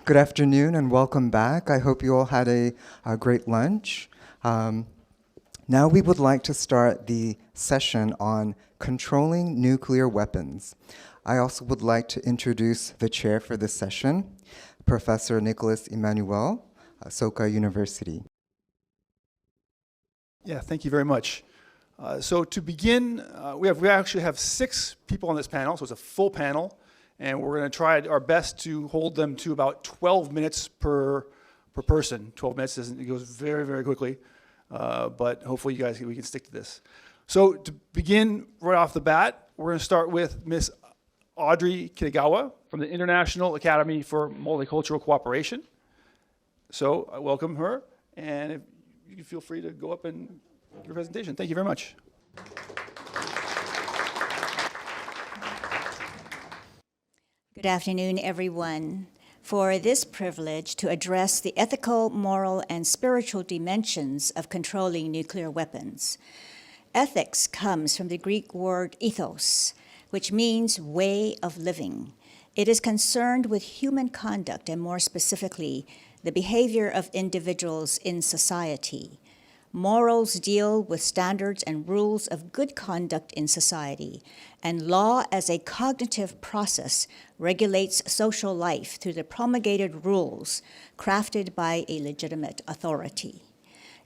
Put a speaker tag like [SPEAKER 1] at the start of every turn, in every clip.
[SPEAKER 1] Good afternoon and welcome back. I hope you all had a great lunch. Now we would like to start the session on controlling nuclear weapons. I also would like to introduce the chair for this session, Professor Nikolas Emmanuel, Soka University.
[SPEAKER 2] Yeah, thank you very much. So to begin, we actually have 6 people on this panel, so it's a full panel, and we're going to try our best to hold them to about 12 minutes per person. 12 minutes it goes very, very quickly, but hopefully we can stick to this. So to begin right off the bat, we're going to start with Miss Audrey Kitagawa from the International Academy for Multicultural Cooperation. So I welcome her, and if you can feel free to go up and give your presentation. Thank you very much.
[SPEAKER 3] Good afternoon, everyone. For this privilege to address the ethical, moral, and spiritual dimensions of controlling nuclear weapons. Ethics comes from the Greek word ethos, which means way of living. It is concerned with human conduct, and more specifically, the behavior of individuals in society. Morals deal with standards and rules of good conduct in society, and law as a cognitive process regulates social life through the promulgated rules crafted by a legitimate authority.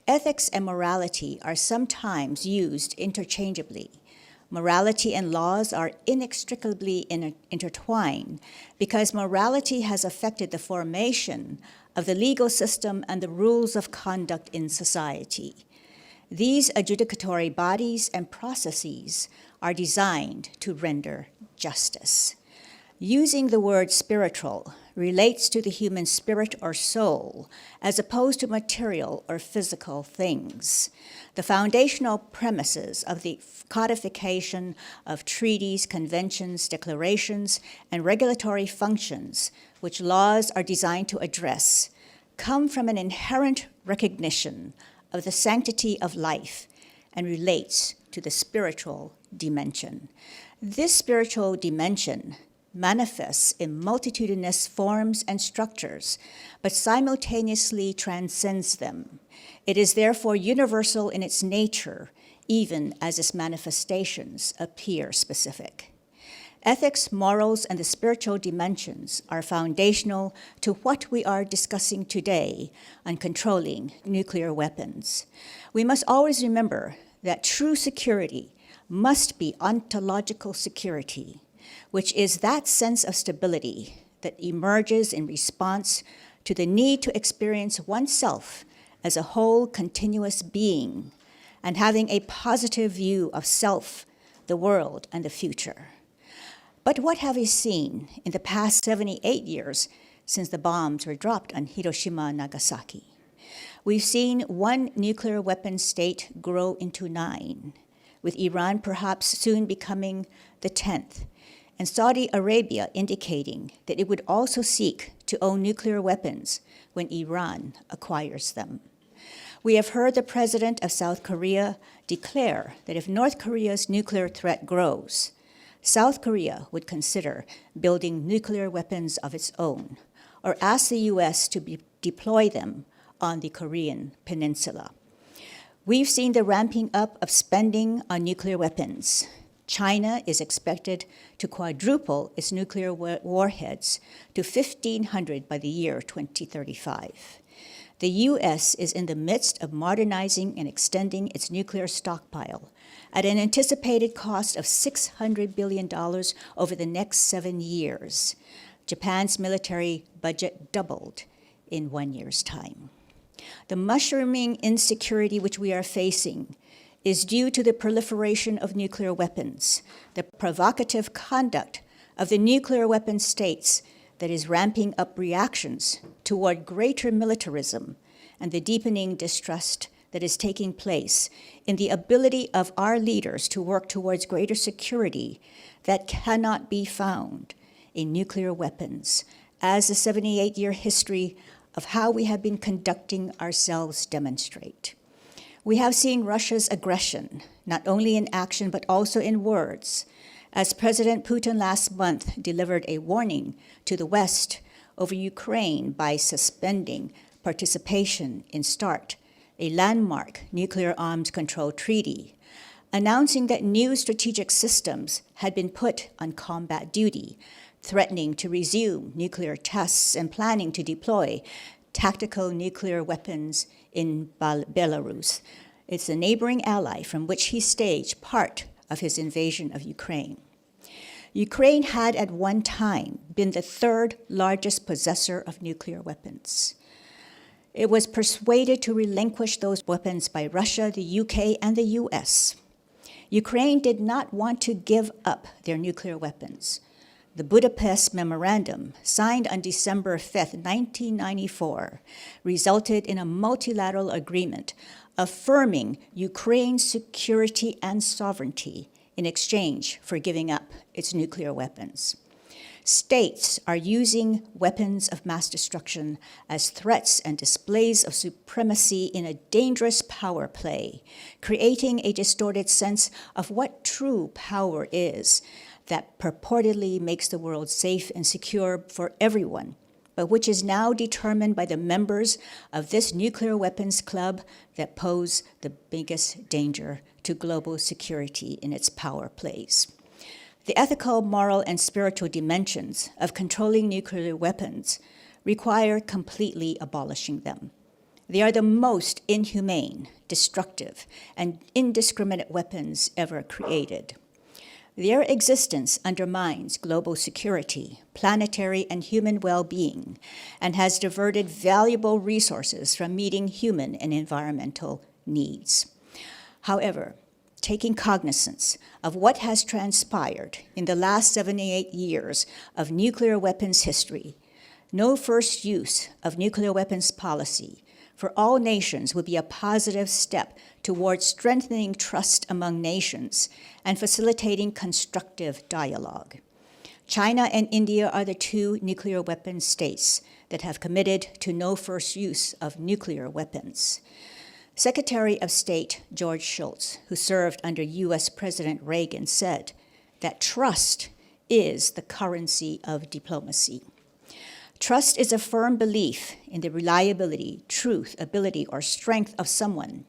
[SPEAKER 3] Ethics and morality are sometimes used interchangeably. Morality and laws are inextricably intertwined because morality has affected the formation of the legal system and the rules of conduct in society. These adjudicatory bodies and processes are designed to render justice. Using the word spiritual relates to the human spirit or soul, as opposed to material or physical things. The foundational premises of the codification of treaties, conventions, declarations, and regulatory functions, which laws are designed to address, come from an inherent recognition of the sanctity of life and relates to the spiritual dimension. This spiritual dimension manifests in multitudinous forms and structures, but simultaneously transcends them. It is therefore universal in its nature, even as its manifestations appear specific. Ethics, morals, and the spiritual dimensions are foundational to what we are discussing today on controlling nuclear weapons. We must always remember that true security must be ontological security, which is that sense of stability that emerges in response to the need to experience oneself as a whole continuous being and having a positive view of self, the world, and the future. But what have we seen in the past 78 years since the bombs were dropped on Hiroshima and Nagasaki? We've seen one nuclear weapon state grow into 9, with Iran perhaps soon becoming the 10th, and Saudi Arabia indicating that it would also seek to own nuclear weapons when Iran acquires them. We have heard the president of South Korea declare that if North Korea's nuclear threat grows, South Korea would consider building nuclear weapons of its own, or ask the US to deploy them on the Korean peninsula. We've seen the ramping up of spending on nuclear weapons. China is expected to quadruple its nuclear warheads to 1,500 by the year 2035. The US is in the midst of modernizing and extending its nuclear stockpile at an anticipated cost of $600 billion over the next 7 years. Japan's military budget doubled in 1 year's time. The mushrooming insecurity which we are facing is due to the proliferation of nuclear weapons, the provocative conduct of the nuclear weapon states that is ramping up reactions toward greater militarism, and the deepening distrust that is taking place in the ability of our leaders to work towards greater security that cannot be found in nuclear weapons, as the 78-year history of how we have been conducting ourselves demonstrate. We have seen Russia's aggression, not only in action but also in words, as President Putin last month delivered a warning to the West over Ukraine by suspending participation in START, a landmark nuclear arms control treaty, announcing that new strategic systems had been put on combat duty, threatening to resume nuclear tests and planning to deploy tactical nuclear weapons in Belarus. It's a neighboring ally from which he staged part of his invasion of Ukraine. Ukraine had at one time been the third largest possessor of nuclear weapons. It was persuaded to relinquish those weapons by Russia, the UK, and the US. Ukraine did not want to give up their nuclear weapons. The Budapest Memorandum, signed on December 5, 1994, resulted in a multilateral agreement affirming Ukraine's security and sovereignty in exchange for giving up its nuclear weapons. States are using weapons of mass destruction as threats and displays of supremacy in a dangerous power play, creating a distorted sense of what true power is that purportedly makes the world safe and secure for everyone, but which is now determined by the members of this nuclear weapons club that pose the biggest danger to global security in its power plays. The ethical, moral, and spiritual dimensions of controlling nuclear weapons require completely abolishing them. They are the most inhumane, destructive, and indiscriminate weapons ever created. Their existence undermines global security, planetary and human well-being, and has diverted valuable resources from meeting human and environmental needs. However, taking cognizance of what has transpired in the last 78 years of nuclear weapons history, no first use of nuclear weapons policy for all nations would be a positive step towards strengthening trust among nations and facilitating constructive dialogue. China and India are the two nuclear weapons states that have committed to no first use of nuclear weapons. Secretary of State George Shultz, who served under US President Reagan, said that trust is the currency of diplomacy. Trust is a firm belief in the reliability, truth, ability, or strength of someone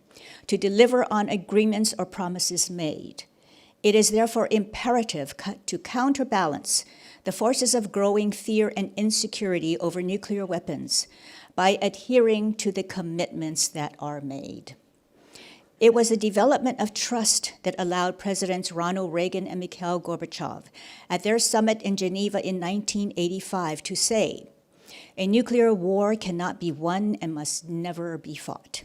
[SPEAKER 3] to deliver on agreements or promises made. It is therefore imperative to counterbalance the forces of growing fear and insecurity over nuclear weapons by adhering to the commitments that are made. It was the development of trust that allowed Presidents Ronald Reagan and Mikhail Gorbachev at their summit in Geneva in 1985 to say, "A nuclear war cannot be won and must never be fought."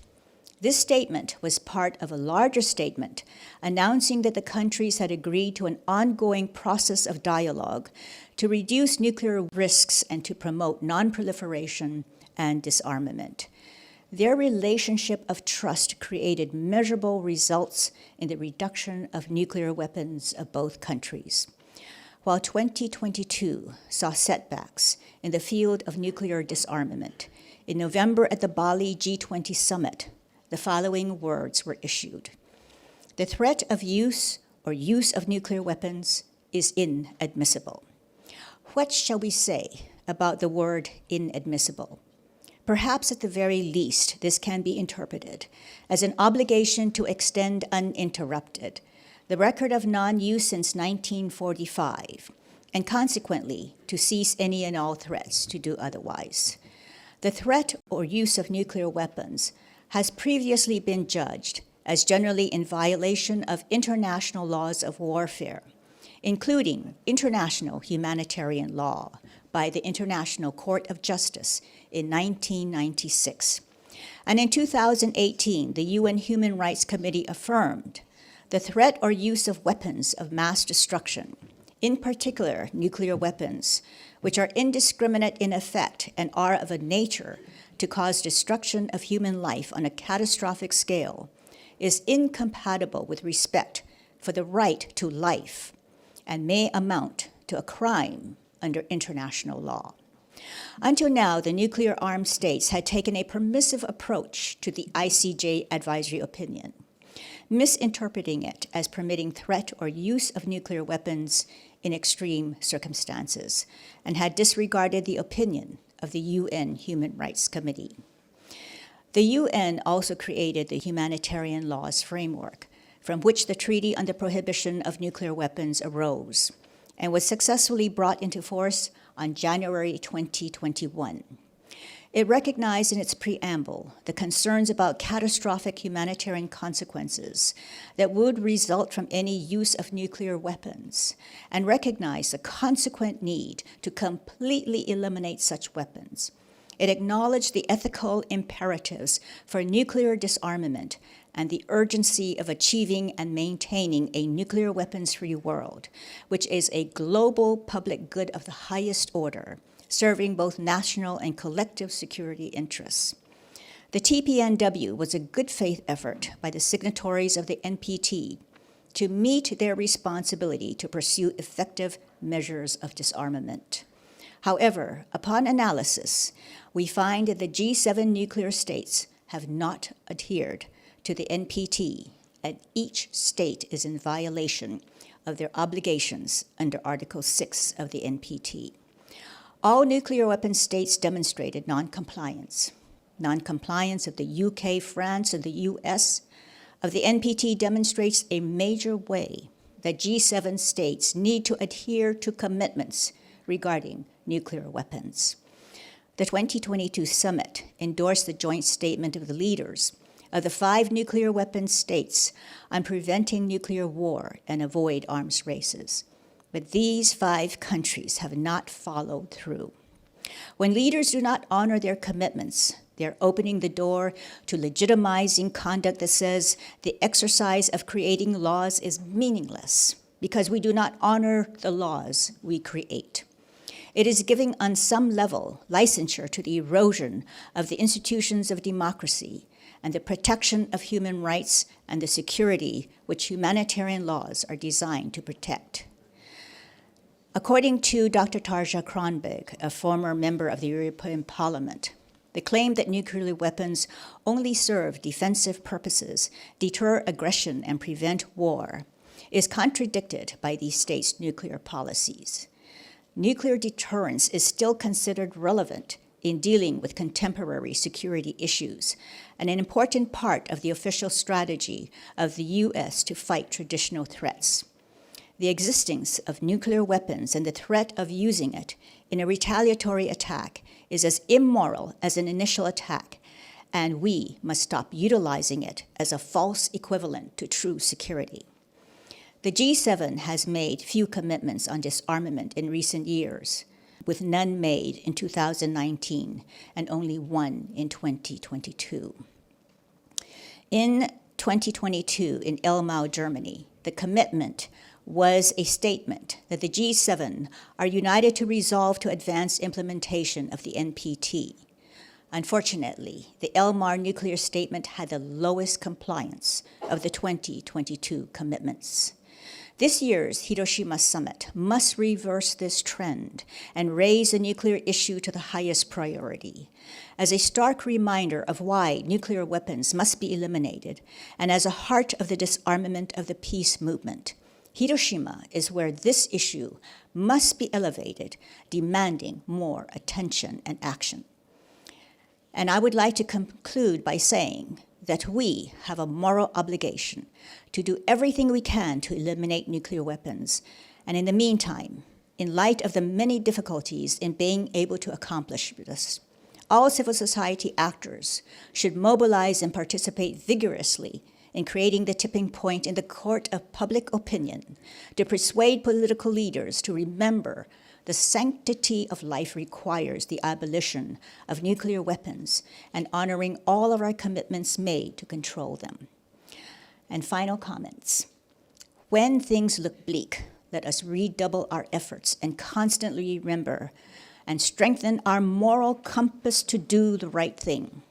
[SPEAKER 3] This statement was part of a larger statement announcing that the countries had agreed to an ongoing process of dialogue to reduce nuclear risks and to promote non-proliferation and disarmament. Their relationship of trust created measurable results in the reduction of nuclear weapons of both countries. While 2022 saw setbacks in the field of nuclear disarmament, in November at the Bali G20 summit, the following words were issued. The threat of use or use of nuclear weapons is inadmissible. What shall we say about the word inadmissible? Perhaps at the very least, this can be interpreted as an obligation to extend uninterrupted the record of non-use since 1945, and consequently to cease any and all threats to do otherwise. The threat or use of nuclear weapons has previously been judged as generally in violation of international laws of warfare, including international humanitarian law by the International Court of Justice in 1996. And in 2018, the UN Human Rights Committee affirmed the threat or use of weapons of mass destruction, in particular nuclear weapons, which are indiscriminate in effect and are of a nature to cause destruction of human life on a catastrophic scale, is incompatible with respect for the right to life and may amount to a crime under international law. Until now, the nuclear-armed states had taken a permissive approach to the ICJ advisory opinion, misinterpreting it as permitting threat or use of nuclear weapons in extreme circumstances, and had disregarded the opinion of the UN Human Rights Committee. The UN also created the humanitarian laws framework, from which the Treaty on the Prohibition of Nuclear Weapons arose, and was successfully brought into force on January 2021. It recognized in its preamble the concerns about catastrophic humanitarian consequences that would result from any use of nuclear weapons, and recognized the consequent need to completely eliminate such weapons. It acknowledged the ethical imperatives for nuclear disarmament and the urgency of achieving and maintaining a nuclear weapons-free world, which is a global public good of the highest order, serving both national and collective security interests. The TPNW was a good faith effort by the signatories of the NPT to meet their responsibility to pursue effective measures of disarmament. However, upon analysis, we find that the G7 nuclear states have not adhered to the NPT, and each state is in violation of their obligations under Article 6 of the NPT. All nuclear weapon states demonstrated non-compliance. Non-compliance of the UK, France, and the US of the NPT demonstrates a major way that G7 states need to adhere to commitments regarding nuclear weapons. The 2022 summit endorsed the joint statement of the leaders of the 5 nuclear weapon states on preventing nuclear war and avoid arms races. But these 5 countries have not followed through. When leaders do not honor their commitments, they're opening the door to legitimizing conduct that says the exercise of creating laws is meaningless because we do not honor the laws we create. It is giving, on some level, licensure to the erosion of the institutions of democracy and the protection of human rights and the security which humanitarian laws are designed to protect. According to Dr. Tarja Kronberg, a former member of the European Parliament, the claim that nuclear weapons only serve defensive purposes, deter aggression, and prevent war is contradicted by these states' nuclear policies. Nuclear deterrence is still considered relevant in dealing with contemporary security issues, and an important part of the official strategy of the US to fight traditional threats. The existence of nuclear weapons and the threat of using it in a retaliatory attack is as immoral as an initial attack, and we must stop utilizing it as a false equivalent to true security. The G7 has made few commitments on disarmament in recent years, with none made in 2019 and only one in 2022. In 2022, in Elmau, Germany, the commitment was a statement that the G7 are united to resolve to advance implementation of the NPT. Unfortunately, the Elmau nuclear statement had the lowest compliance of the 2022 commitments. This year's Hiroshima summit must reverse this trend and raise the nuclear issue to the highest priority, as a stark reminder of why nuclear weapons must be eliminated, and as a heart of the disarmament of the peace movement. Hiroshima is where this issue must be elevated, demanding more attention and action. And I would like to conclude by saying that we have a moral obligation to do everything we can to eliminate nuclear weapons. And in the meantime, in light of the many difficulties in being able to accomplish this, all civil society actors should mobilize and participate vigorously in creating the tipping point in the court of public opinion to persuade political leaders to remember the sanctity of life requires the abolition of nuclear weapons and honoring all of our commitments made to control them. And final comments. When things look bleak, let us redouble our efforts and constantly remember and strengthen our moral compass to do the right thing.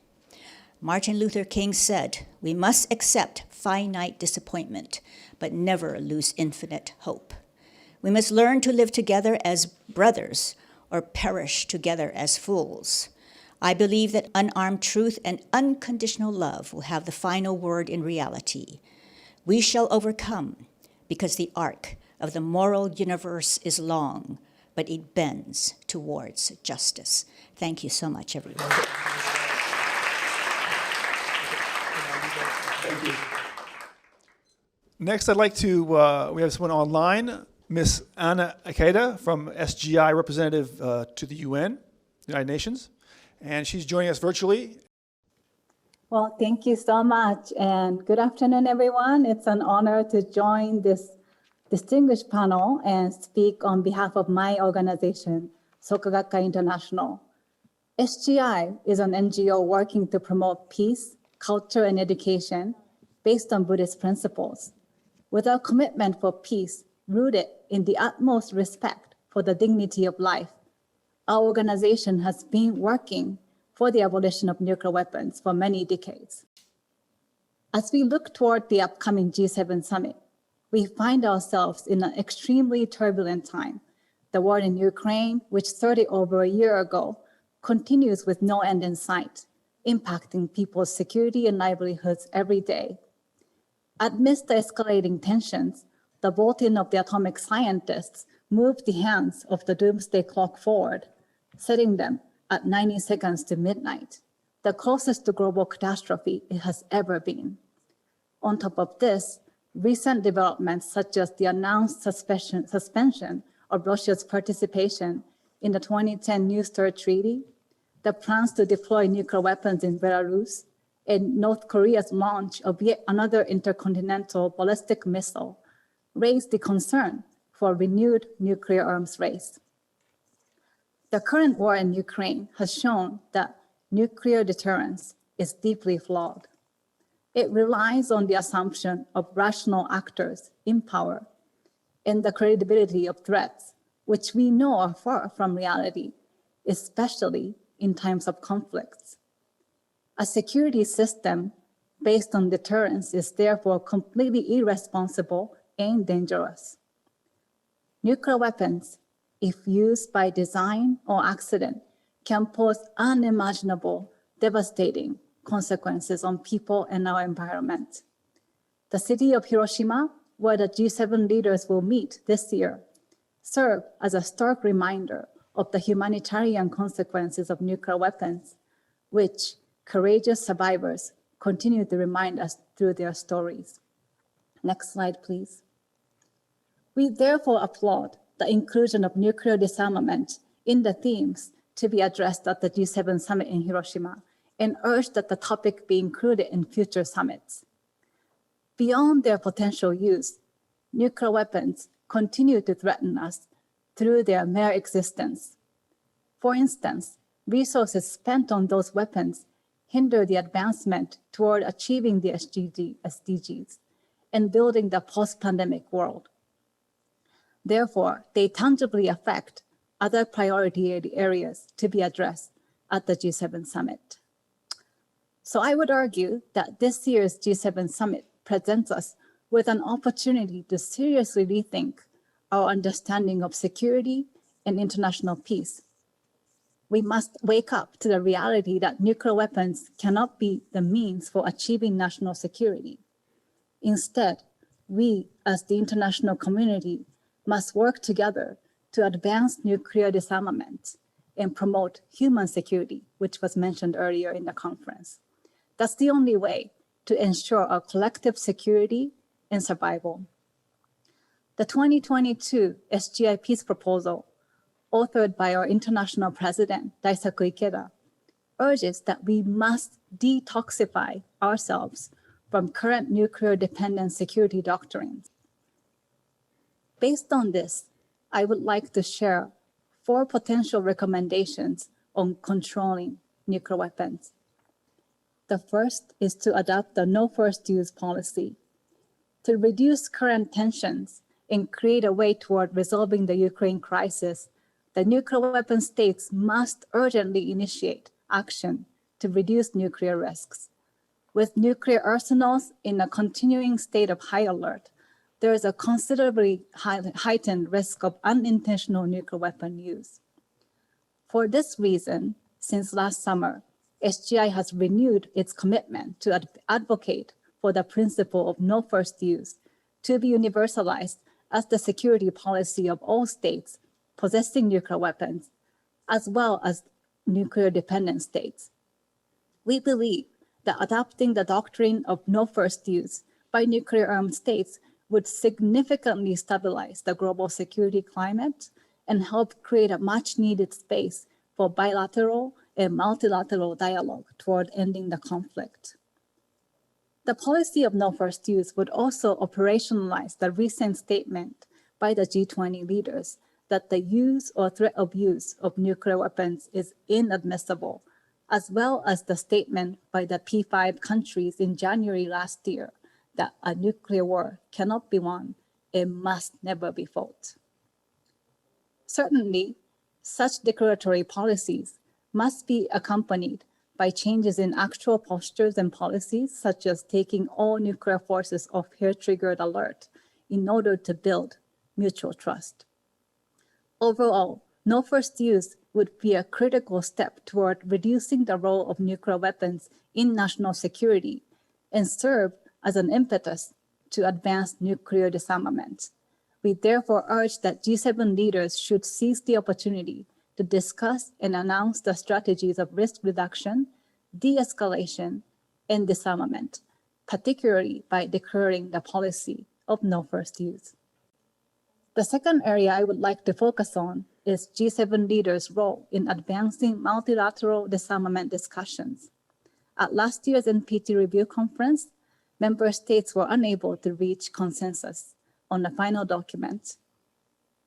[SPEAKER 3] Martin Luther King said, "We must accept finite disappointment, but never lose infinite hope. We must learn to live together as brothers or perish together as fools." I believe that unarmed truth and unconditional love will have the final word in reality. We shall overcome because the arc of the moral universe is long, but it bends towards justice. Thank you so much, everyone.
[SPEAKER 2] Thank you. Next, I'd like to, we have someone online, Miss Anna Ikeda from SGI representative to the UN, United Nations, and she's joining us virtually.
[SPEAKER 4] Well, thank you so much, and good afternoon, everyone. It's an honor to join this distinguished panel and speak on behalf of my organization, Soka Gakkai International. SGI is an NGO working to promote peace, culture, and education based on Buddhist principles. With our commitment for peace rooted in the utmost respect for the dignity of life, our organization has been working for the abolition of nuclear weapons for many decades. As we look toward the upcoming G7 summit, we find ourselves in an extremely turbulent time. The war in Ukraine, which started over a year ago, continues with no end in sight, impacting people's security and livelihoods every day. Amidst the escalating tensions, the bulletin of the atomic scientists moved the hands of the doomsday clock forward, setting them at 90 seconds to midnight, the closest to global catastrophe it has ever been. On top of this, recent developments such as the announced suspension of Russia's participation in the 2010 New START Treaty, the plans to deploy nuclear weapons in Belarus, and North Korea's launch of yet another intercontinental ballistic missile raised the concern for a renewed nuclear arms race. The current war in Ukraine has shown that nuclear deterrence is deeply flawed. It relies on the assumption of rational actors in power and the credibility of threats, which we know are far from reality, especially in times of conflicts. A security system based on deterrence is therefore completely irresponsible and dangerous. Nuclear weapons, if used by design or accident, can pose unimaginable, devastating consequences on people and our environment. The city of Hiroshima, where the G7 leaders will meet this year, serve as a stark reminder of the humanitarian consequences of nuclear weapons, which courageous survivors continue to remind us through their stories. Next slide, please. We therefore applaud the inclusion of nuclear disarmament in the themes to be addressed at the G7 summit in Hiroshima and urge that the topic be included in future summits. Beyond their potential use, nuclear weapons continue to threaten us through their mere existence. For instance, resources spent on those weapons hinder the advancement toward achieving the SDGs and building the post-pandemic world. Therefore, they tangibly affect other priority areas to be addressed at the G7 summit. So I would argue that this year's G7 summit presents us with an opportunity to seriously rethink our understanding of security and international peace. We must wake up to the reality that nuclear weapons cannot be the means for achieving national security. Instead, we, as the international community, must work together to advance nuclear disarmament and promote human security, which was mentioned earlier in the conference. That's the only way to ensure our collective security and survival. The 2022 SGI Peace Proposal, authored by our international president, Daisaku Ikeda, urges that we must detoxify ourselves from current nuclear-dependent security doctrines. Based on this, I would like to share 4 potential recommendations on controlling nuclear weapons. The first is to adopt the no first use policy. To reduce current tensions and create a way toward resolving the Ukraine crisis, the nuclear weapon states must urgently initiate action to reduce nuclear risks. With nuclear arsenals in a continuing state of high alert, there is a considerably heightened risk of unintentional nuclear weapon use. For this reason, since last summer, SGI has renewed its commitment to advocate for the principle of no first use to be universalized as the security policy of all states possessing nuclear weapons, as well as nuclear-dependent states. We believe that adopting the doctrine of no first use by nuclear-armed states would significantly stabilize the global security climate and help create a much-needed space for bilateral and multilateral dialogue toward ending the conflict. The policy of no first use would also operationalize the recent statement by the G20 leaders that the use or threat of use of nuclear weapons is inadmissible, as well as the statement by the P5 countries in January last year that a nuclear war cannot be won and must never be fought. Certainly, such declaratory policies must be accompanied by changes in actual postures and policies, such as taking all nuclear forces off hair-triggered alert in order to build mutual trust. Overall, no first use would be a critical step toward reducing the role of nuclear weapons in national security and serve as an impetus to advance nuclear disarmament. We therefore urge that G7 leaders should seize the opportunity to discuss and announce the strategies of risk reduction, de-escalation, and disarmament, particularly by declaring the policy of no first use. The second area I would like to focus on is G7 leaders' role in advancing multilateral disarmament discussions. At last year's NPT review conference, member states were unable to reach consensus on the final document.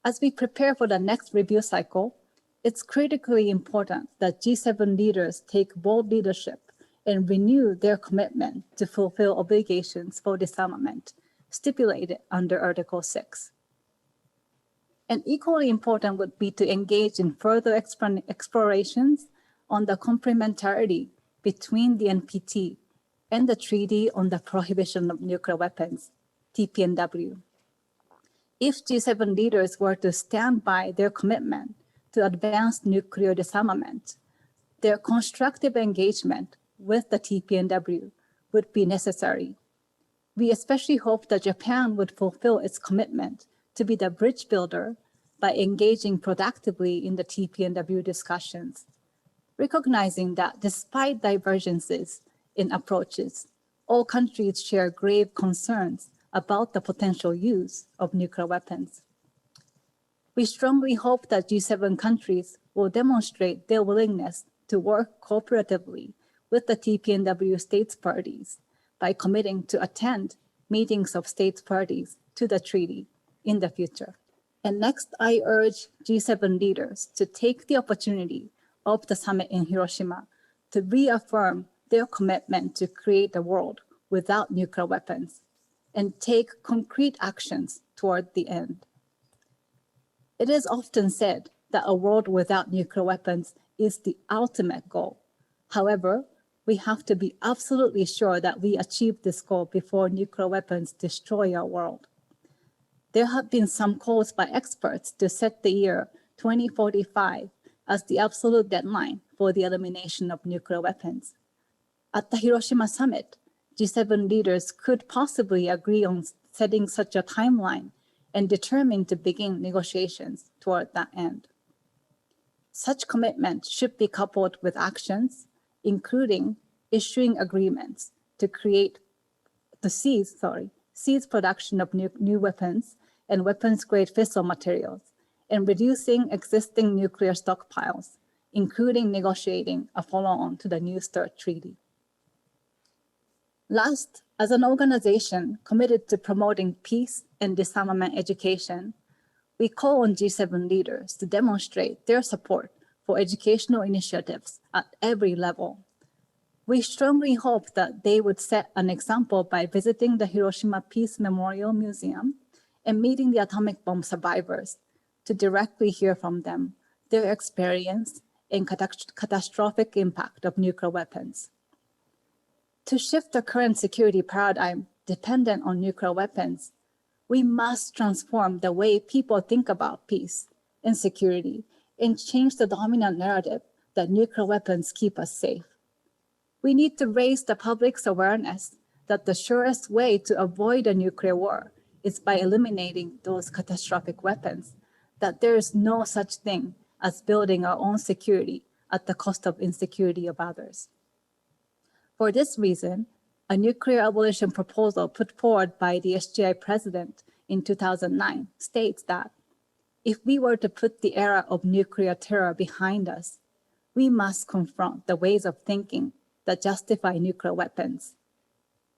[SPEAKER 4] As we prepare for the next review cycle, it's critically important that G7 leaders take bold leadership and renew their commitment to fulfill obligations for disarmament stipulated under Article 6. And equally important would be to engage in further explorations on the complementarity between the NPT and the Treaty on the Prohibition of Nuclear Weapons, TPNW. If G7 leaders were to stand by their commitment to advance nuclear disarmament, their constructive engagement with the TPNW would be necessary. We especially hope that Japan would fulfill its commitment to be the bridge builder by engaging productively in the TPNW discussions, recognizing that despite divergences in approaches, all countries share grave concerns about the potential use of nuclear weapons. We strongly hope that G7 countries will demonstrate their willingness to work cooperatively with the TPNW states parties by committing to attend meetings of states parties to the treaty in the future. And next, I urge G7 leaders to take the opportunity of the summit in Hiroshima to reaffirm their commitment to create a world without nuclear weapons and take concrete actions toward the end. It is often said that a world without nuclear weapons is the ultimate goal. However, we have to be absolutely sure that we achieve this goal before nuclear weapons destroy our world. There have been some calls by experts to set the year 2045 as the absolute deadline for the elimination of nuclear weapons. At the Hiroshima summit, G7 leaders could possibly agree on setting such a timeline and determine to begin negotiations toward that end. Such commitment should be coupled with actions, including issuing agreements to cease production of new weapons and weapons-grade fissile materials, and reducing existing nuclear stockpiles, including negotiating a follow-on to the New START treaty. Last, as an organization committed to promoting peace and disarmament education, we call on G7 leaders to demonstrate their support for educational initiatives at every level. We strongly hope that they would set an example by visiting the Hiroshima Peace Memorial Museum and meeting the atomic bomb survivors to directly hear from them their experience and catastrophic impact of nuclear weapons. To shift the current security paradigm dependent on nuclear weapons, we must transform the way people think about peace and security and change the dominant narrative that nuclear weapons keep us safe. We need to raise the public's awareness that the surest way to avoid a nuclear war is by eliminating those catastrophic weapons that there is no such thing as building our own security at the cost of insecurity of others. For this reason, a nuclear abolition proposal put forward by the SGI president in 2009 states that if we were to put the era of nuclear terror behind us, we must confront the ways of thinking that justify nuclear weapons,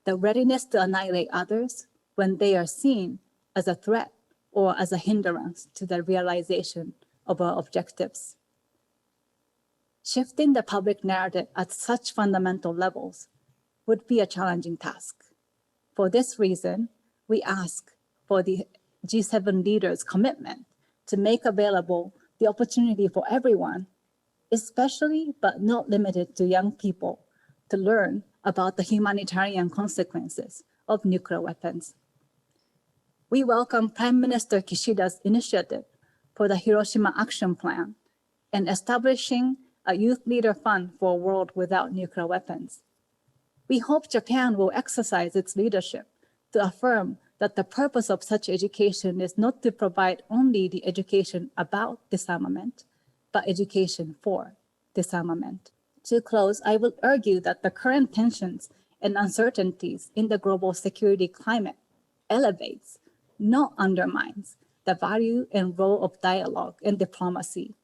[SPEAKER 4] the readiness to annihilate others when they are seen as a threat or as a hindrance to the realization of our objectives. Shifting the public narrative at such fundamental levels would be a challenging task. For this reason, we ask for the G7 leaders' commitment to make available the opportunity for everyone, especially but not limited to young people, to learn about the humanitarian consequences of nuclear weapons. We welcome Prime Minister Kishida's initiative for the Hiroshima Action Plan and establishing a youth leader fund for a world without nuclear weapons. We hope Japan will exercise its leadership to affirm that the purpose of such education is not to provide only the education about disarmament, but education for disarmament. To close, I will argue that the current tensions and uncertainties in the global security climate elevates, not undermines, the value and role of dialogue and diplomacy.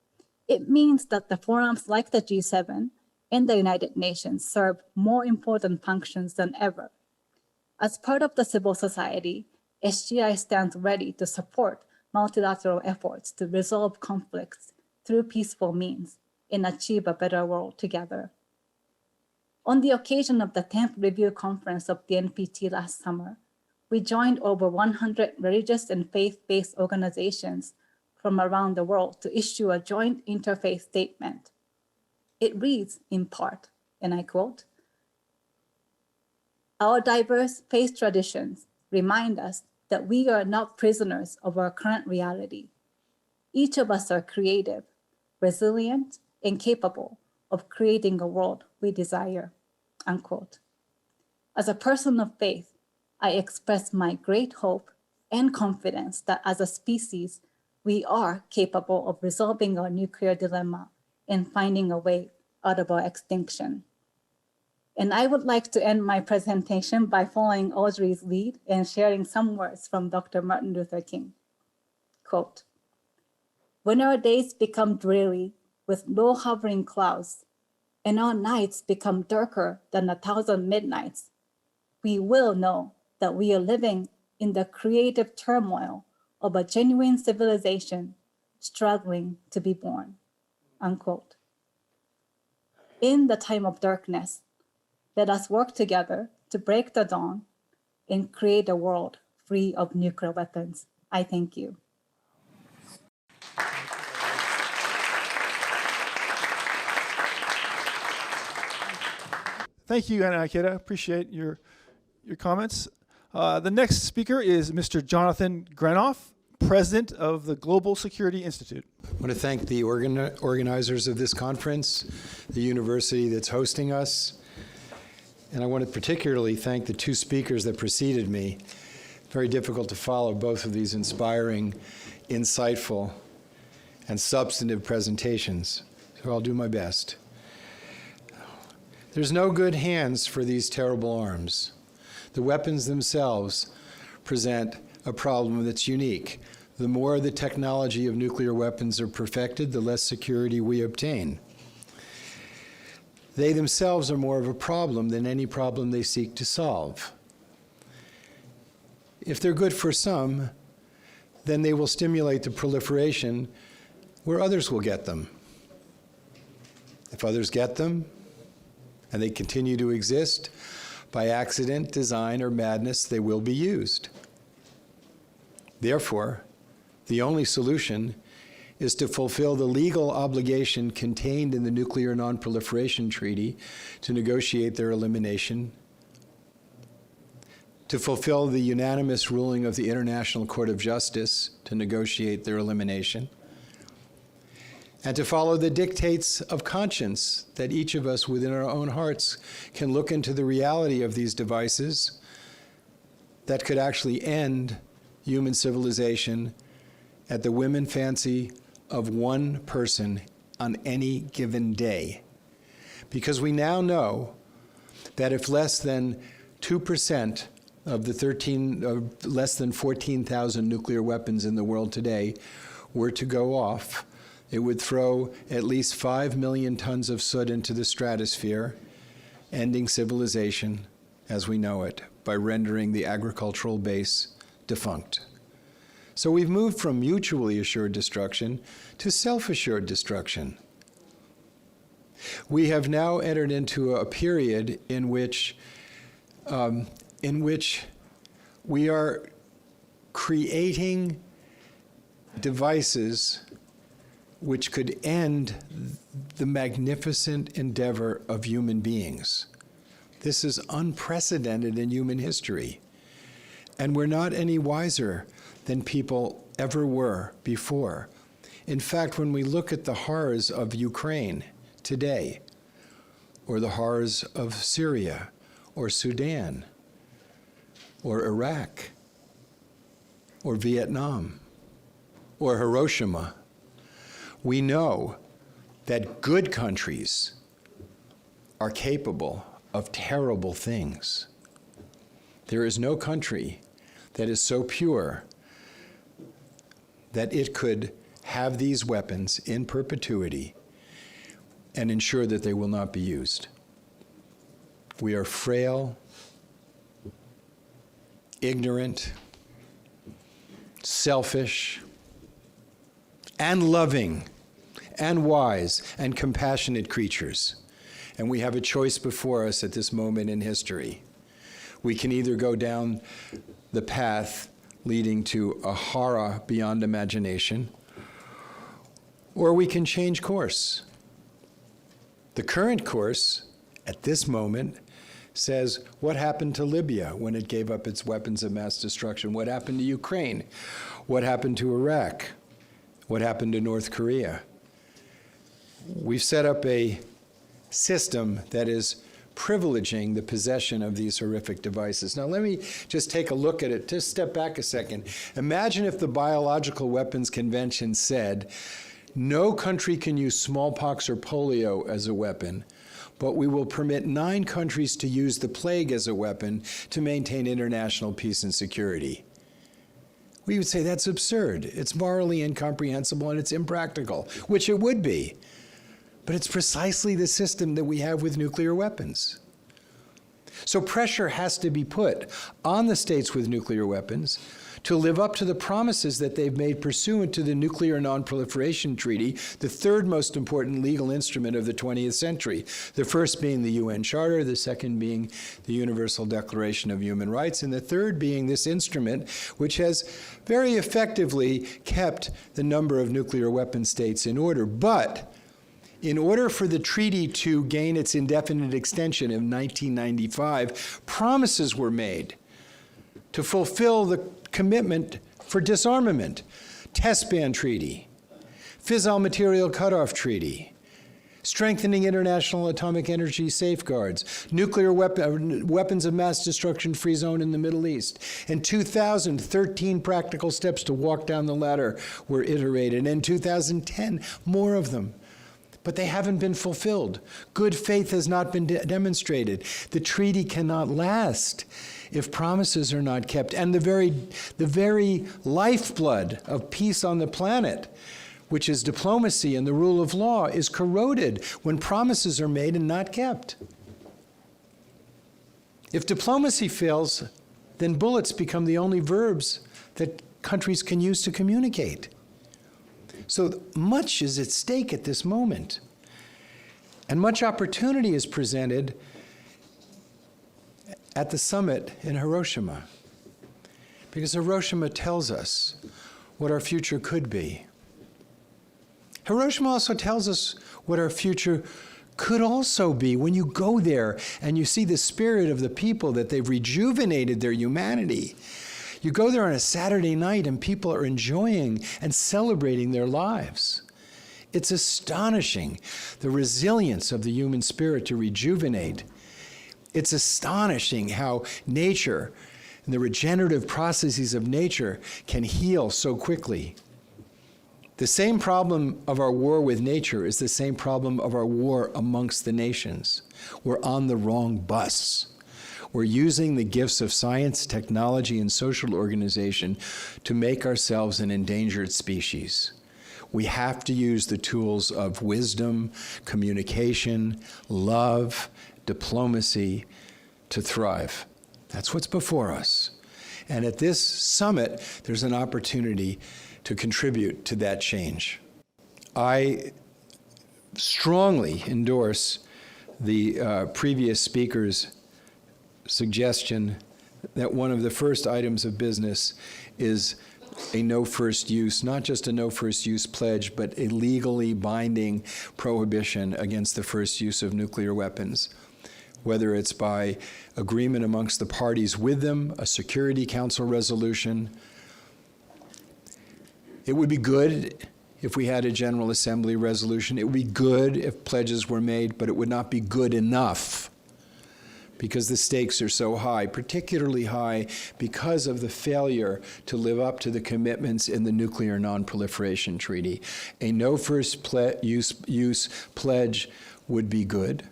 [SPEAKER 4] It means that the forums like the G7 and the United Nations serve more important functions than ever. As part of the civil society, SGI stands ready to support multilateral efforts to resolve conflicts through peaceful means and achieve a better world together. On the occasion of the 10th Review Conference of the NPT last summer, we joined over 100 religious and faith-based organizations from around the world to issue a joint interfaith statement. It reads in part, and I quote, "Our diverse faith traditions remind us that we are not prisoners of our current reality. Each of us are creative, resilient, and capable of creating a world we desire," unquote. As a person of faith, I express my great hope and confidence that as a species, we are capable of resolving our nuclear dilemma and finding a way out of our extinction. And I would like to end my presentation by following Audrey's lead and sharing some words from Dr. Martin Luther King. Quote, "When our days become dreary with low hovering clouds, and our nights become darker than 1,000 midnights, we will know that we are living in the creative turmoil of a genuine civilization struggling to be born," unquote. In the time of darkness, let us work together to break the dawn and create a world free of nuclear weapons. I thank you.
[SPEAKER 2] Thank you, Anna Ikeda. Appreciate your comments. The next speaker is Mr. Jonathan Granoff, President of the Global Security Institute.
[SPEAKER 5] I want to thank the organizers of this conference, the university that's hosting us, and I want to particularly thank the two speakers that preceded me. Very difficult to follow both of these inspiring, insightful, and substantive presentations, so I'll do my best. There's no good hands for these terrible arms. The weapons themselves present a problem that's unique. The more the technology of nuclear weapons are perfected, the less security we obtain. They themselves are more of a problem than any problem they seek to solve. If they're good for some, then they will stimulate the proliferation where others will get them. If others get them, and they continue to exist, by accident, design, or madness, they will be used. Therefore, the only solution is to fulfill the legal obligation contained in the Nuclear Non-Proliferation Treaty to negotiate their elimination, to fulfill the unanimous ruling of the International Court of Justice to negotiate their elimination, and to follow the dictates of conscience that each of us within our own hearts can look into the reality of these devices that could actually end human civilization at the whim and fancy of one person on any given day. Because we now know that if less than 2% of the less than 14,000 nuclear weapons in the world today were to go off, it would throw at least 5 million tons of soot into the stratosphere, ending civilization as we know it by rendering the agricultural base defunct. So we've moved from mutually assured destruction to self-assured destruction. We have now entered into a period in which we are creating devices which could end the magnificent endeavor of human beings. This is unprecedented in human history. And we're not any wiser than people ever were before. In fact, when we look at the horrors of Ukraine today, or the horrors of Syria, or Sudan, or Iraq, or Vietnam, or Hiroshima, we know that good countries are capable of terrible things. There is no country that is so pure that it could have these weapons in perpetuity and ensure that they will not be used. We are frail, ignorant, selfish, and loving, and wise, and compassionate creatures. And we have a choice before us at this moment in history. We can either go down the path leading to a horror beyond imagination, or we can change course. The current course, at this moment, says, what happened to Libya when it gave up its weapons of mass destruction? What happened to Ukraine? What happened to Iraq? What happened to North Korea? We've set up a system that is privileging the possession of these horrific devices. Now let me just take a look at it. Just step back a second. Imagine if the Biological Weapons Convention said, no country can use smallpox or polio as a weapon, but we will permit 9 countries to use the plague as a weapon to maintain international peace and security. We would say that's absurd. It's morally incomprehensible and it's impractical, which it would be. But it's precisely the system that we have with nuclear weapons. So pressure has to be put on the states with nuclear weapons to live up to the promises that they've made pursuant to the Nuclear Non-Proliferation Treaty, the third most important legal instrument of the 20th century. The first being the UN Charter, the second being the Universal Declaration of Human Rights, and the third being this instrument, which has very effectively kept the number of nuclear weapon states in order. But in order for the treaty to gain its indefinite extension in 1995, promises were made to fulfill the commitment for disarmament, test ban treaty, fissile material cutoff treaty, strengthening international atomic energy safeguards, nuclear weapons of mass destruction free zone in the Middle East. In 2000, 13 practical steps to walk down the ladder were iterated. In 2010, more of them. But they haven't been fulfilled. Good faith has not been demonstrated. The treaty cannot last if promises are not kept. And the very lifeblood of peace on the planet, which is diplomacy and the rule of law, is corroded when promises are made and not kept. If diplomacy fails, then bullets become the only verbs that countries can use to communicate. So much is at stake at this moment. And much opportunity is presented at the summit in Hiroshima. Because Hiroshima tells us what our future could be. Hiroshima also tells us what our future could also be. When you go there and you see the spirit of the people, that they've rejuvenated their humanity. You go there on a Saturday night and people are enjoying and celebrating their lives. It's astonishing, the resilience of the human spirit to rejuvenate. It's astonishing how nature and the regenerative processes of nature can heal so quickly. The same problem of our war with nature is the same problem of our war amongst the nations. We're on the wrong bus. We're using the gifts of science, technology, and social organization to make ourselves an endangered species. We have to use the tools of wisdom, communication, love, diplomacy to thrive. That's what's before us. And at this summit, there's an opportunity to contribute to that change. I strongly endorse the previous speaker's suggestion that one of the first items of business is a no first use, not just a no first use pledge, but a legally binding prohibition against the first use of nuclear weapons, whether it's by agreement amongst the parties with them, a Security Council resolution. It would be good if we had a General Assembly resolution. It would be good if pledges were made, but it would not be good enough because the stakes are so high, particularly high because of the failure to live up to the commitments in the Nuclear Non-Proliferation Treaty. A no first use pledge would be good.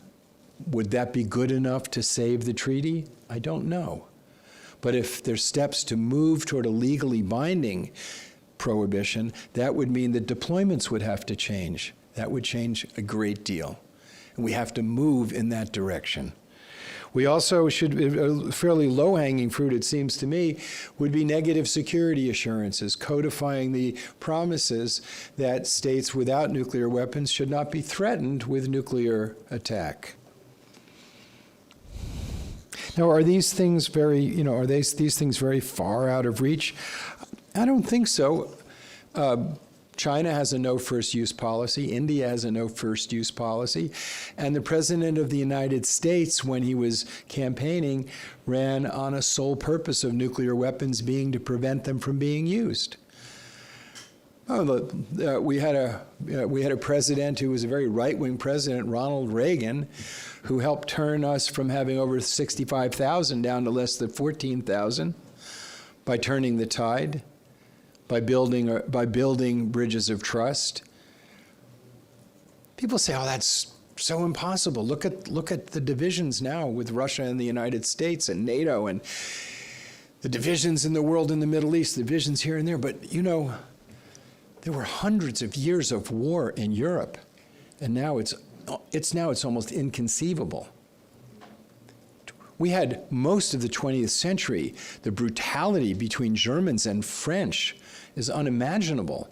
[SPEAKER 5] Would that be good enough to save the treaty? I don't know. But if there's steps to move toward a legally binding prohibition, that would mean that deployments would have to change. That would change a great deal. And we have to move in that direction. We also should, a fairly low-hanging fruit, it seems to me, would be negative security assurances, codifying the promises that states without nuclear weapons should not be threatened with nuclear attack. Now, are these things very, are these things very far out of reach? I don't think so. China has a no first use policy. India has a no first use policy. And the President of the United States, when he was campaigning, ran on a sole purpose of nuclear weapons being to prevent them from being used. We had a president who was a very right-wing president, Ronald Reagan, who helped turn us from having over 65,000 down to less than 14,000 by turning the tide, by building bridges of trust. People say, "Oh, that's so impossible. Look at the divisions now with Russia and the United States and NATO and the divisions in the world in the Middle East, divisions here and there." But there were hundreds of years of war in Europe, and now it's almost inconceivable. We had most of the 20th century. The brutality between Germans and French is unimaginable.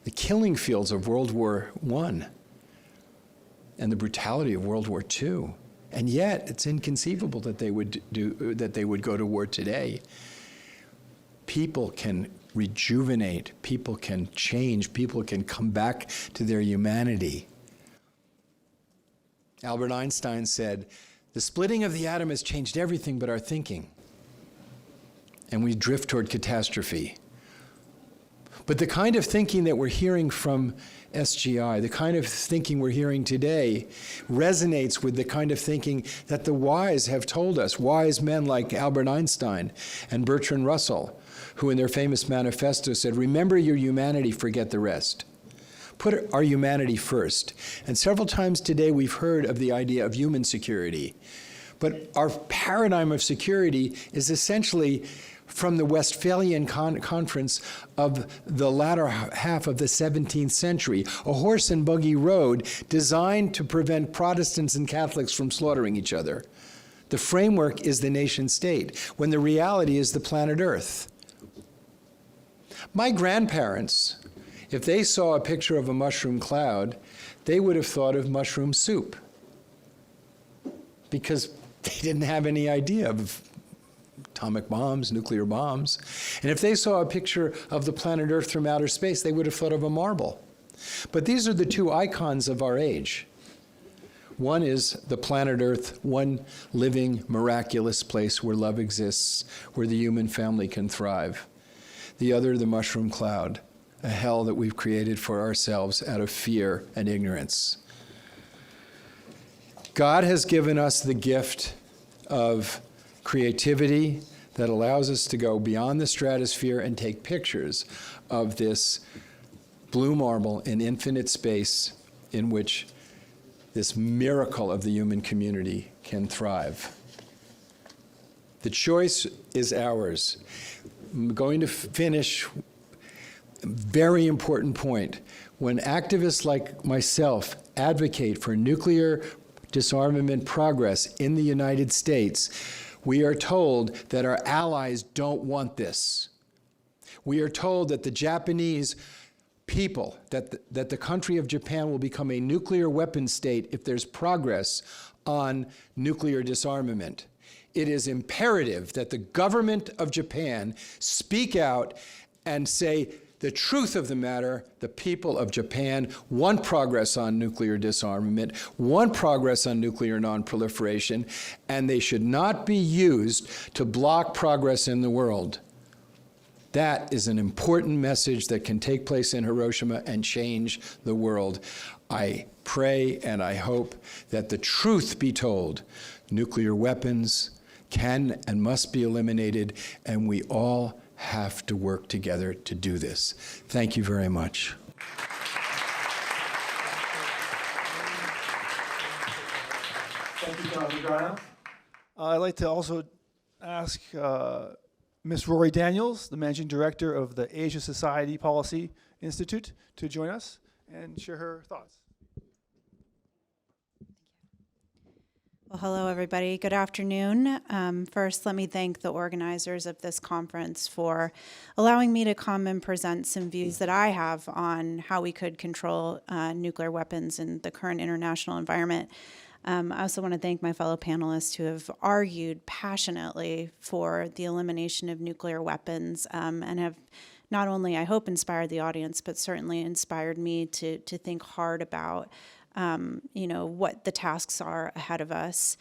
[SPEAKER 5] The killing fields of World War I and the brutality of World War II. And yet, it's inconceivable that they would go to war today. People can rejuvenate, people can change, people can come back to their humanity. Albert Einstein said, "The splitting of the atom has changed everything but our thinking." And we drift toward catastrophe. But the kind of thinking that we're hearing from SGI, the kind of thinking we're hearing today, resonates with the kind of thinking that the wise have told us, wise men like Albert Einstein and Bertrand Russell, who in their famous manifesto said, "Remember your humanity, forget the rest." Put our humanity first. And several times today we've heard of the idea of human security. But our paradigm of security is essentially from the Westphalian Conference of the latter half of the 17th century, a horse and buggy road designed to prevent Protestants and Catholics from slaughtering each other. The framework is the nation state, when the reality is the planet Earth. My grandparents, if they saw a picture of a mushroom cloud, they would have thought of mushroom soup because they didn't have any idea of atomic bombs, nuclear bombs. And if they saw a picture of the planet Earth from outer space, they would have thought of a marble. But these are the two icons of our age. One is the planet Earth, one living, miraculous place where love exists, where the human family can thrive. The other, the mushroom cloud, a hell that we've created for ourselves out of fear and ignorance. God has given us the gift of creativity that allows us to go beyond the stratosphere and take pictures of this blue marble in infinite space in which this miracle of the human community can thrive. The choice is ours. I'm going to finish a very important point. When activists like myself advocate for nuclear disarmament progress in the United States, we are told that our allies don't want this. We are told that the Japanese people, that the country of Japan will become a nuclear weapon state if there's progress on nuclear disarmament. It is imperative that the government of Japan speak out and say the truth of the matter. The people of Japan want progress on nuclear disarmament, want progress on nuclear non-proliferation, and they should not be used to block progress in the world. That is an important message that can take place in Hiroshima and change the world. I pray and I hope that the truth be told. Nuclear weapons can and must be eliminated, and we all have to work together to do this. Thank you very much.
[SPEAKER 2] Thank you, Dr. Granoff. I'd like to also ask Ms. Rorry Daniels, the Managing Director of the Asia Society Policy Institute, to join us and share her thoughts.
[SPEAKER 6] Well, hello, everybody. Good afternoon. First, let me thank the organizers of this conference for allowing me to come and present some views that I have on how we could control nuclear weapons in the current international environment. I also want to thank my fellow panelists who have argued passionately for the elimination of nuclear weapons and have not only, I hope, inspired the audience, but certainly inspired me to think hard about what the tasks are ahead of us.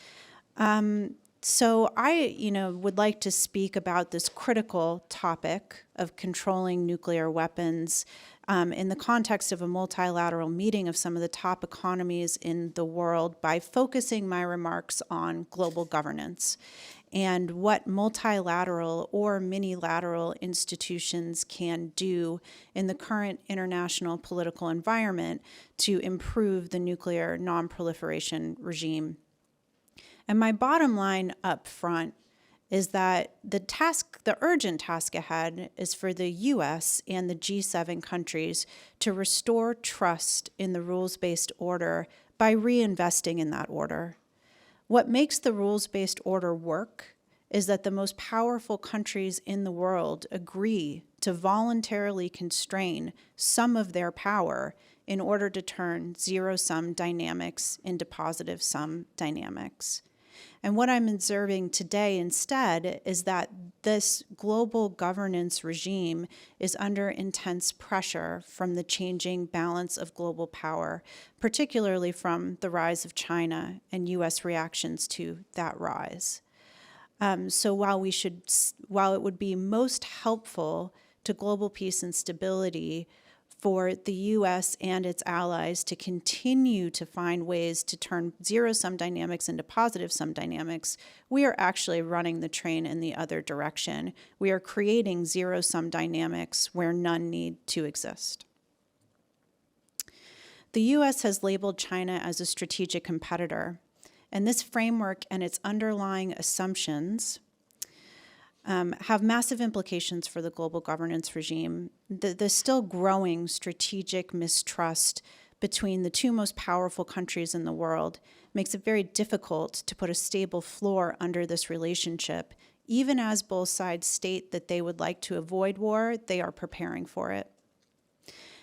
[SPEAKER 6] So I, would like to speak about this critical topic of controlling nuclear weapons in the context of a multilateral meeting of some of the top economies in the world by focusing my remarks on global governance and what multilateral or minilateral institutions can do in the current international political environment to improve the nuclear non-proliferation regime. And my bottom line up front is that the urgent task ahead is for the US and the G7 countries to restore trust in the rules-based order by reinvesting in that order. What makes the rules-based order work is that the most powerful countries in the world agree to voluntarily constrain some of their power in order to turn zero-sum dynamics into positive-sum dynamics. And what I'm observing today instead is that this global governance regime is under intense pressure from the changing balance of global power, particularly from the rise of China and US reactions to that rise. So while it would be most helpful to global peace and stability for the US and its allies to continue to find ways to turn zero-sum dynamics into positive-sum dynamics, we are actually running the train in the other direction. We are creating zero-sum dynamics where none need to exist. The US has labeled China as a strategic competitor, and this framework and its underlying assumptions have massive implications for the global governance regime. The still growing strategic mistrust between the two most powerful countries in the world makes it very difficult to put a stable floor under this relationship. Even as both sides state that they would like to avoid war, they are preparing for it.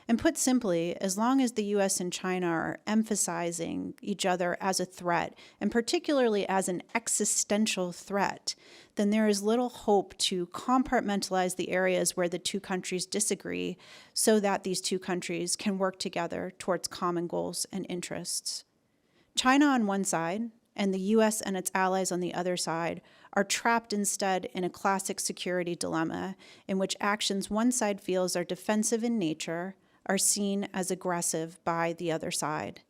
[SPEAKER 6] And put simply, as long as the US and China are emphasizing each other as a threat, and particularly as an existential threat, then there is little hope to compartmentalize the areas where the two countries disagree so that these two countries can work together towards common goals and interests. China on one side and the US and its allies on the other side are trapped instead in a classic security dilemma in which actions one side feels are defensive in nature are seen as aggressive by the other side.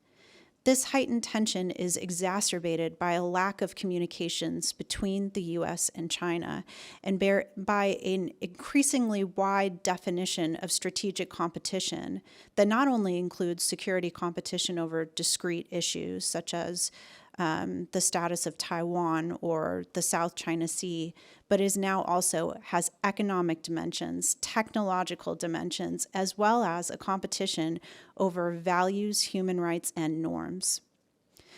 [SPEAKER 6] This heightened tension is exacerbated by a lack of communications between the U.S. and China, and by an increasingly wide definition of strategic competition that not only includes security competition over discrete issues such as the status of Taiwan or the South China Sea, but is now also has economic dimensions, technological dimensions, as well as a competition over values, human rights, and norms.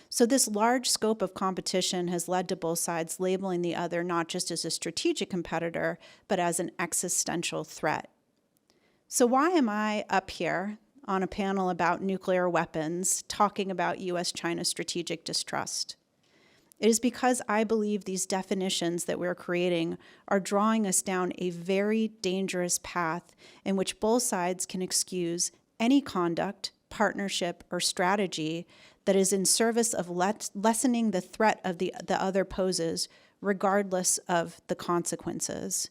[SPEAKER 6] So this large scope of competition has led to both sides labeling the other not just as a strategic competitor, but as an existential threat. So why am I up here on a panel about nuclear weapons talking about U.S.-China strategic distrust? It is because I believe these definitions that we're creating are drawing us down a very dangerous path in which both sides can excuse any conduct, partnership, or strategy that is in service of lessening the threat of the other poses, regardless of the consequences.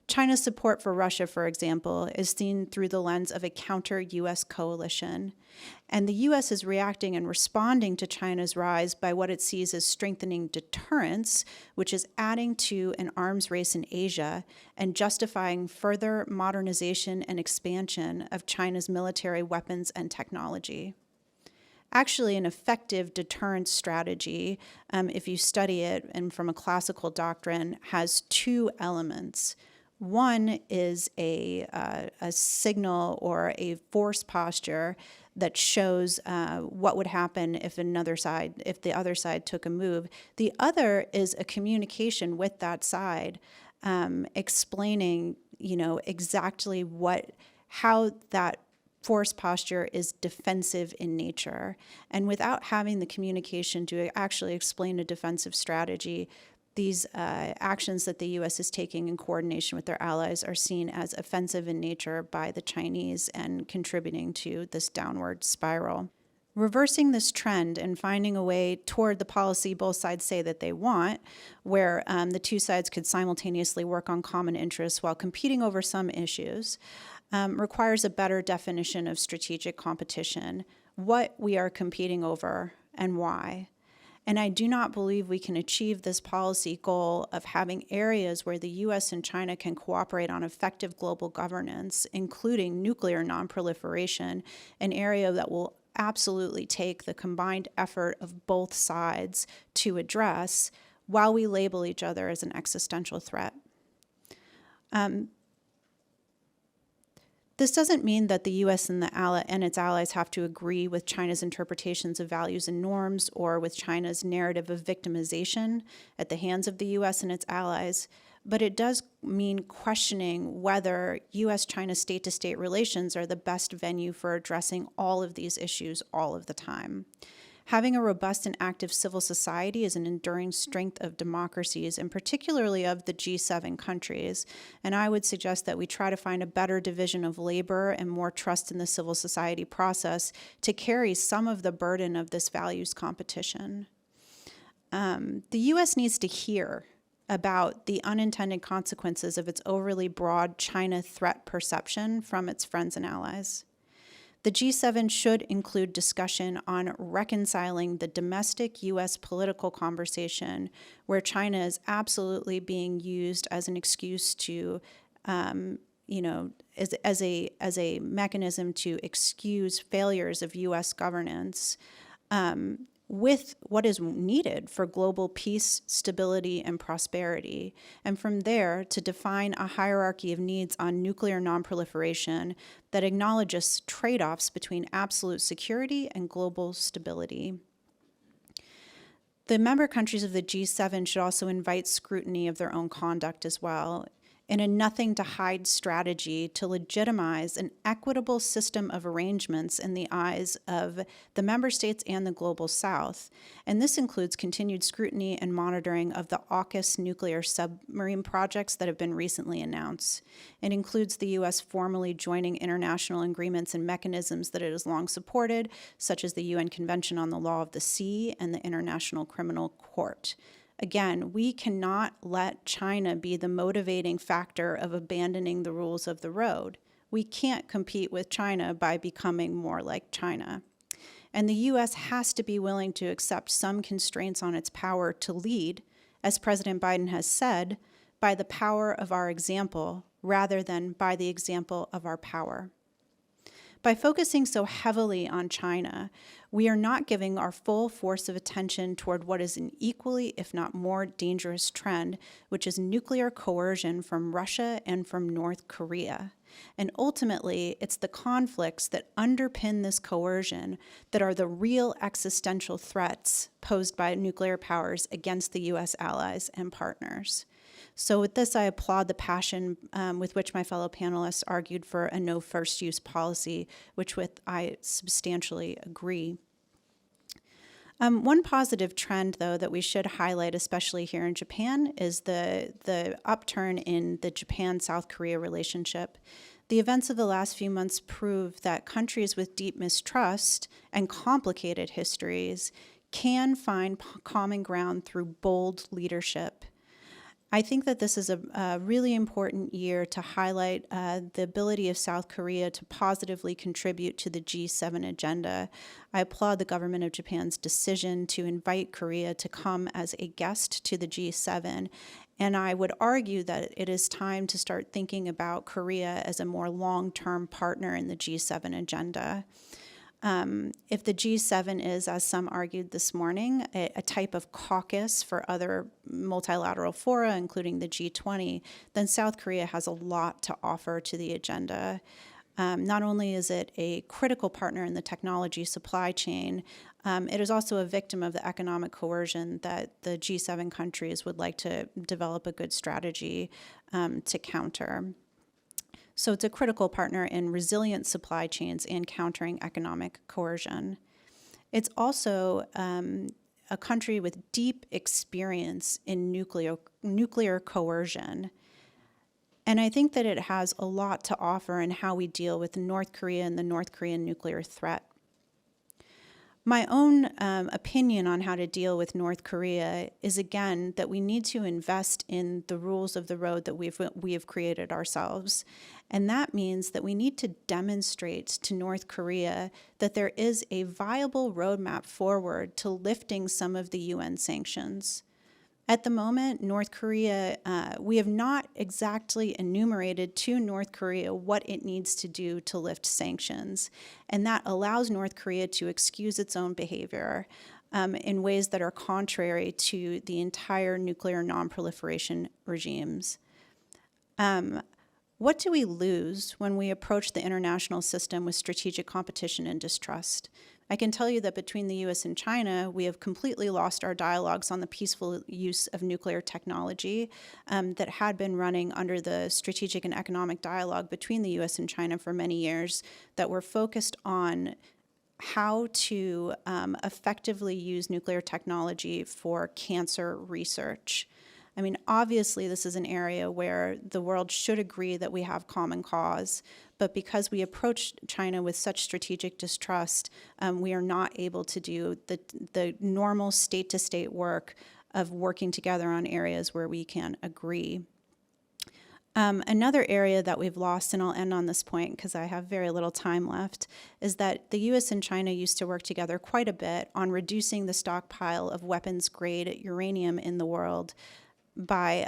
[SPEAKER 6] China's support for Russia, for example, is seen through the lens of a counter-U.S. coalition. And the U.S. is reacting and responding to China's rise by what it sees as strengthening deterrence, which is adding to an arms race in Asia and justifying further modernization and expansion of China's military weapons and technology. Actually, an effective deterrence strategy, if you study it and from a classical doctrine, has two elements. One is a signal or a force posture that shows what would happen if the other side took a move. The other is a communication with that side, explaining, exactly how that force posture is defensive in nature. And without having the communication to actually explain a defensive strategy, these actions that the U.S. is taking in coordination with their allies are seen as offensive in nature by the Chinese and contributing to this downward spiral. Reversing this trend and finding a way toward the policy both sides say that they want, where the two sides could simultaneously work on common interests while competing over some issues, requires a better definition of strategic competition, what we are competing over and why. And I do not believe we can achieve this policy goal of having areas where the U.S. and China can cooperate on effective global governance, including nuclear non-proliferation, an area that will absolutely take the combined effort of both sides to address while we label each other as an existential threat. This doesn't mean that the U.S. and its allies have to agree with China's interpretations of values and norms or with China's narrative of victimization at the hands of the U.S. and its allies, but it does mean questioning whether U.S.-China state-to-state relations are the best venue for addressing all of these issues all of the time. Having a robust and active civil society is an enduring strength of democracies, and particularly of the G7 countries. And I would suggest that we try to find a better division of labor and more trust in the civil society process to carry some of the burden of this values competition. The U.S. needs to hear about the unintended consequences of its overly broad China threat perception from its friends and allies. The G7 should include discussion on reconciling the domestic U.S. political conversation where China is absolutely being used as an excuse to, as a mechanism to excuse failures of U.S. governance, with what is needed for global peace, stability, and prosperity, and from there to define a hierarchy of needs on nuclear non-proliferation that acknowledges trade-offs between absolute security and global stability. The member countries of the G7 should also invite scrutiny of their own conduct as well, in a nothing-to-hide strategy to legitimize an equitable system of arrangements in the eyes of the member states and the global south. And this includes continued scrutiny and monitoring of the AUKUS nuclear submarine projects that have been recently announced. It includes the U.S. formally joining international agreements and mechanisms that it has long supported, such as the UN Convention on the Law of the Sea and the International Criminal Court. Again, we cannot let China be the motivating factor of abandoning the rules of the road. We can't compete with China by becoming more like China. And the U.S. has to be willing to accept some constraints on its power to lead, as President Biden has said, by the power of our example rather than by the example of our power. By focusing so heavily on China, we are not giving our full force of attention toward what is an equally, if not more, dangerous trend, which is nuclear coercion from Russia and from North Korea. And ultimately, it's the conflicts that underpin this coercion that are the real existential threats posed by nuclear powers against the U.S. allies and partners. So with this, I applaud the passion with which my fellow panelists argued for a no first use policy, which with I substantially agree. One positive trend, though, that we should highlight, especially here in Japan, is the upturn in the Japan-South Korea relationship. The events of the last few months prove that countries with deep mistrust and complicated histories can find common ground through bold leadership. I think that this is a really important year to highlight the ability of South Korea to positively contribute to the G7 agenda. I applaud the government of Japan's decision to invite Korea to come as a guest to the G7, and I would argue that it is time to start thinking about Korea as a more long-term partner in the G7 agenda. If the G7 is, as some argued this morning, a type of caucus for other multilateral fora, including the G20, then South Korea has a lot to offer to the agenda. Not only is it a critical partner in the technology supply chain, it is also a victim of the economic coercion that the G7 countries would like to develop a good strategy to counter. So it's a critical partner in resilient supply chains and countering economic coercion. It's also a country with deep experience in nuclear coercion. And I think that it has a lot to offer in how we deal with North Korea and the North Korean nuclear threat. My own opinion on how to deal with North Korea is, again, that we need to invest in the rules of the road that we have created ourselves. And that means that we need to demonstrate to North Korea that there is a viable roadmap forward to lifting some of the UN sanctions. At the moment, North Korea, we have not exactly enumerated to North Korea what it needs to do to lift sanctions. And that allows North Korea to excuse its own behavior in ways that are contrary to the entire nuclear non-proliferation regimes. What do we lose when we approach the international system with strategic competition and distrust? I can tell you that between the US and China, we have completely lost our dialogues on the peaceful use of nuclear technology that had been running under the strategic and economic dialogue between the US and China for many years that were focused on how to effectively use nuclear technology for cancer research. I mean, obviously, this is an area where the world should agree that we have common cause, but because we approach China with such strategic distrust, we are not able to do the normal state-to-state work of working together on areas where we can agree. Another area that we've lost, and I'll end on this point because I have very little time left, is that the US and China used to work together quite a bit on reducing the stockpile of weapons-grade uranium in the world by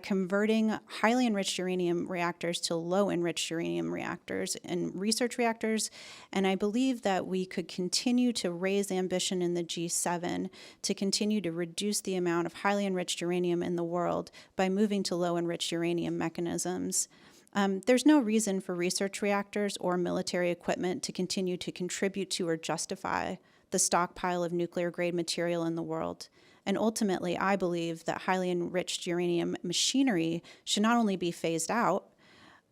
[SPEAKER 6] converting highly enriched uranium reactors to low enriched uranium reactors and research reactors. And I believe that we could continue to raise ambition in the G7 to continue to reduce the amount of highly enriched uranium in the world by moving to low enriched uranium mechanisms. There's no reason for research reactors or military equipment to continue to contribute to or justify the stockpile of nuclear-grade material in the world. And ultimately, I believe that highly enriched uranium machinery should not only be phased out,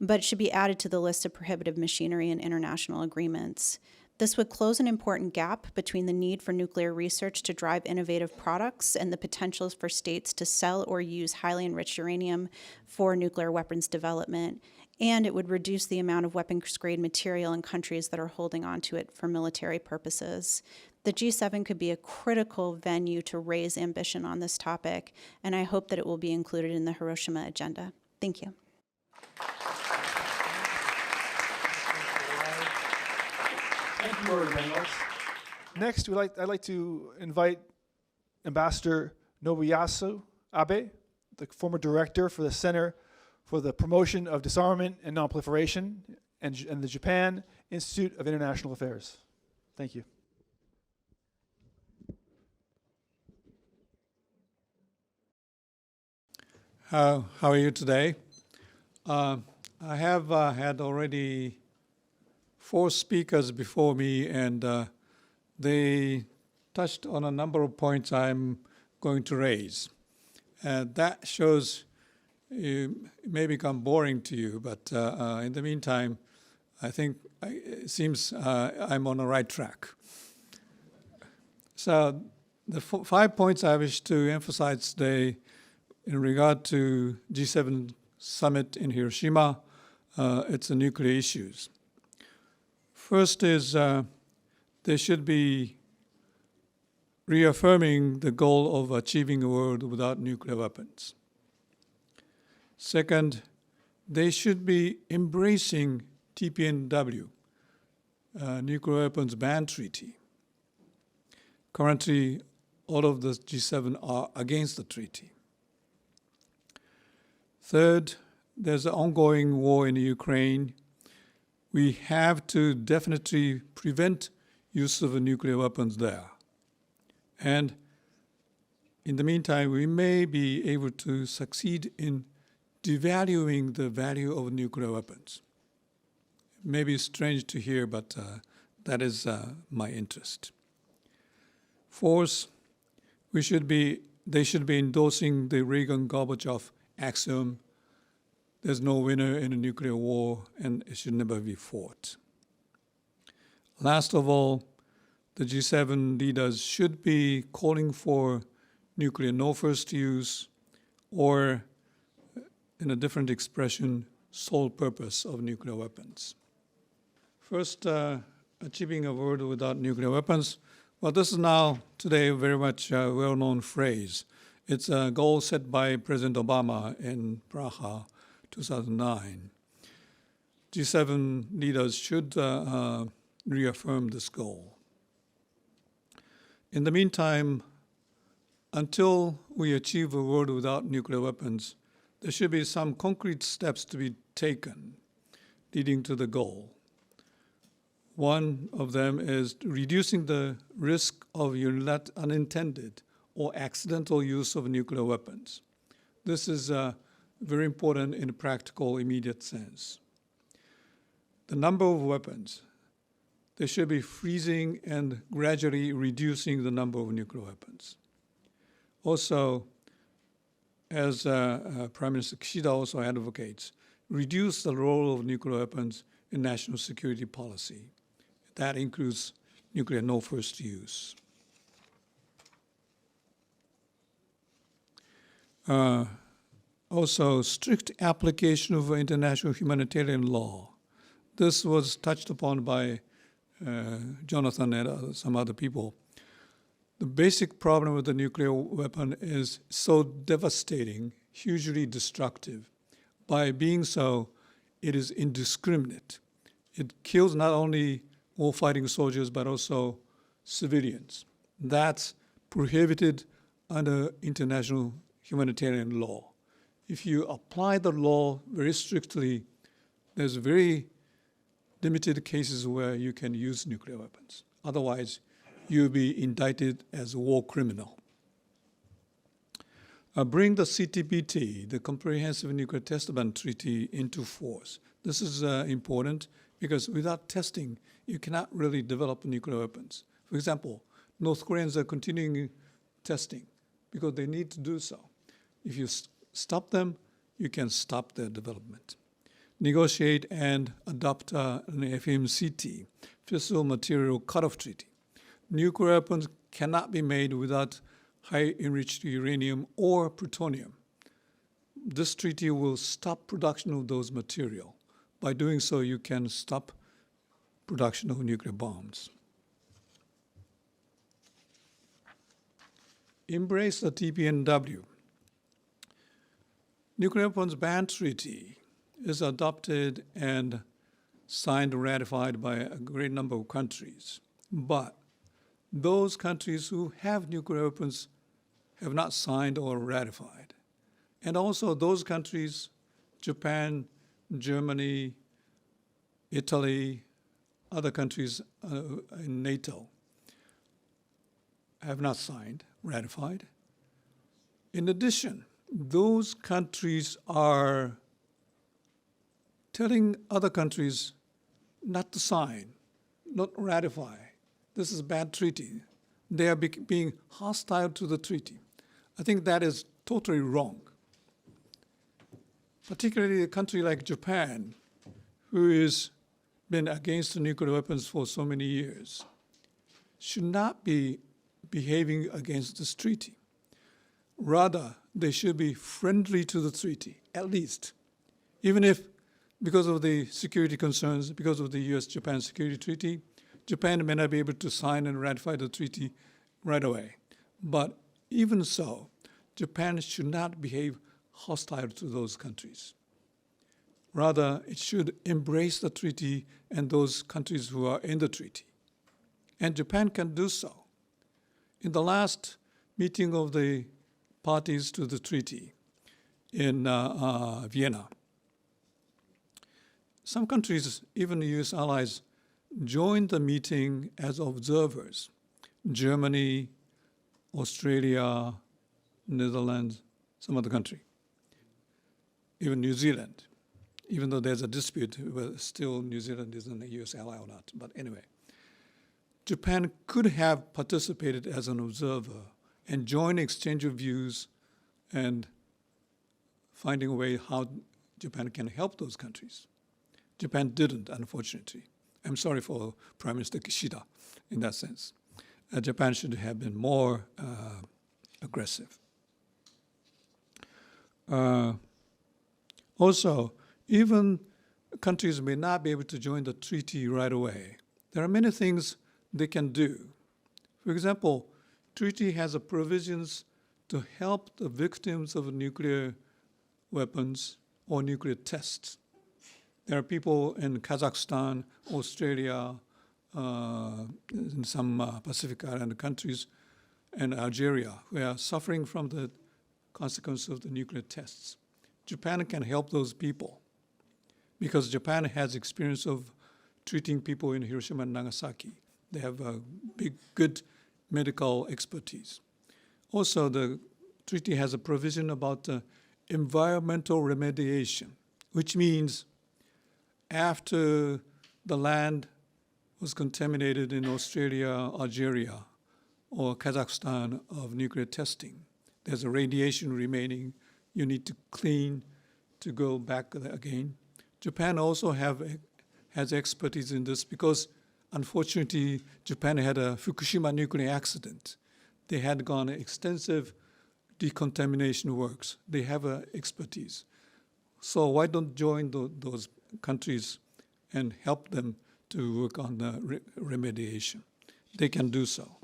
[SPEAKER 6] but it should be added to the list of prohibitive machinery in international agreements. This would close an important gap between the need for nuclear research to drive innovative products and the potentials for states to sell or use highly enriched uranium for nuclear weapons development. And it would reduce the amount of weapons-grade material in countries that are holding on to it for military purposes. The G7 could be a critical venue to raise ambition on this topic, and I hope that it will be included in the Hiroshima agenda. Thank you.
[SPEAKER 2] Thank you, Emeritus. Next, I'd like to invite Ambassador Nobuyasu Abe, the former director for the Center for the Promotion of Disarmament and Non-Proliferation and the Japan Institute of International Affairs. Thank you.
[SPEAKER 7] How are you today? I have had already 4 speakers before me, and they touched on a number of points I'm going to raise. That shows it may become boring to you, but in the meantime, I think it seems I'm on the right track. So the 5 points I wish to emphasize today in regard to G7 summit in Hiroshima, it's the nuclear issues. First is there should be reaffirming the goal of achieving a world without nuclear weapons. Second, they should be embracing TPNW, Nuclear Weapons Ban Treaty. Currently, all of the G7 are against the treaty. Third, there's an ongoing war in Ukraine. We have to definitely prevent use of nuclear weapons there. And in the meantime, we may be able to succeed in devaluing the value of nuclear weapons. It may be strange to hear, but that is my interest. Fourth, they should be endorsing the Reagan-Gorbachev axiom, there's no winner in a nuclear war and it should never be fought. Last of all, the G7 leaders should be calling for nuclear no first use, or in a different expression, sole purpose of nuclear weapons. First, achieving a world without nuclear weapons. Well, this is now today very much a well-known phrase. It's a goal set by President Obama in Praha, 2009. G7 leaders should reaffirm this goal. In the meantime, until we achieve a world without nuclear weapons, there should be some concrete steps to be taken leading to the goal. One of them is reducing the risk of unintended or accidental use of nuclear weapons. This is very important in a practical, immediate sense. The number of weapons, they should be freezing and gradually reducing the number of nuclear weapons. Also, as Prime Minister Kishida also advocates, reduce the role of nuclear weapons in national security policy. That includes nuclear no first use. Also, strict application of international humanitarian law. This was touched upon by Jonathan and some other people. The basic problem with the nuclear weapon is so devastating, hugely destructive. By being so, it is indiscriminate. It kills not only war-fighting soldiers, but also civilians. That's prohibited under international humanitarian law. If you apply the law very strictly, there's very limited cases where you can use nuclear weapons. Otherwise, you'll be indicted as a war criminal. Bring the CTBT, the Comprehensive Nuclear Test Ban Treaty, into force. This is important because without testing, you cannot really develop nuclear weapons. For example, North Koreans are continuing testing because they need to do so. If you stop them, you can stop their development. Negotiate and adopt an FMCT, Fissile Material Cutoff Treaty. Nuclear weapons cannot be made without high enriched uranium or plutonium. This treaty will stop production of those materials. By doing so, you can stop production of nuclear bombs. Embrace the TPNW. Nuclear Weapons Ban Treaty is adopted and signed and ratified by a great number of countries. But those countries who have nuclear weapons have not signed or ratified. And also those countries, Japan, Germany, Italy, other countries in NATO, have not signed, ratified. In addition, those countries are telling other countries not to sign, not ratify. This is a bad treaty. They are being hostile to the treaty. I think that is totally wrong. Particularly a country like Japan, who has been against nuclear weapons for so many years, should not be behaving against this treaty. Rather, they should be friendly to the treaty, at least. Even if, because of the security concerns, because of the US-Japan security treaty, Japan may not be able to sign and ratify the treaty right away. But even so, Japan should not behave hostile to those countries. Rather, it should embrace the treaty and those countries who are in the treaty. And Japan can do so. In the last meeting of the parties to the treaty in Vienna, some countries, even the US allies, joined the meeting as observers. Germany, Australia, Netherlands, some other country, even New Zealand, even though there's a dispute whether still New Zealand is a US ally or not. But anyway, Japan could have participated as an observer and join exchange of views and finding a way how Japan can help those countries. Japan didn't, unfortunately. I'm sorry for Prime Minister Kishida in that sense. Japan should have been more aggressive. Also, even countries may not be able to join the treaty right away. There are many things they can do. For example, treaty has provisions to help the victims of nuclear weapons or nuclear tests. There are people in Kazakhstan, Australia, in some Pacific Island countries, and Algeria, who are suffering from the consequences of the nuclear tests. Japan can help those people because Japan has experience of treating people in Hiroshima and Nagasaki. They have a good medical expertise. Also, the treaty has a provision about environmental remediation, which means after the land was contaminated in Australia, Algeria, or Kazakhstan of nuclear testing, there's a radiation remaining. You need to clean to go back again. Japan also has expertise in this because, unfortunately, Japan had a Fukushima nuclear accident. They had gone extensive decontamination works. They have expertise. So why don't join those countries and help them to work on the remediation? They can do so.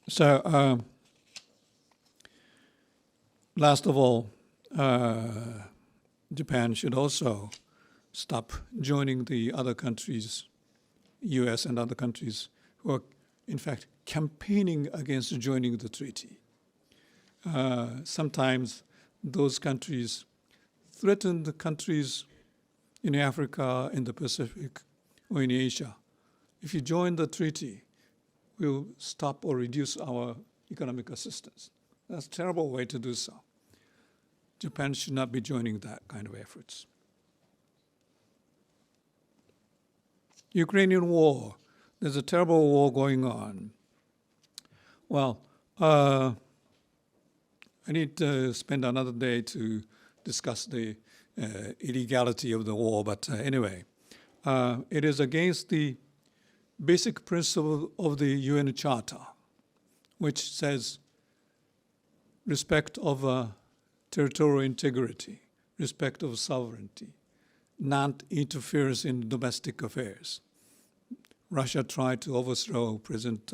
[SPEAKER 7] So, last of all, Japan should also stop joining the other countries, US and other countries, who are, in fact, campaigning against joining the treaty. Sometimes those countries threaten the countries in Africa, in the Pacific, or in Asia. If you join the treaty, we'll stop or reduce our economic assistance. That's a terrible way to do so. Japan should not be joining that kind of efforts. Ukrainian war. There's a terrible war going on. Well, I need to spend another day to discuss the illegality of the war, but anyway, it is against the basic principle of the UN Charter, which says respect of territorial integrity, respect of sovereignty, non-interference in domestic affairs. Russia tried to overthrow President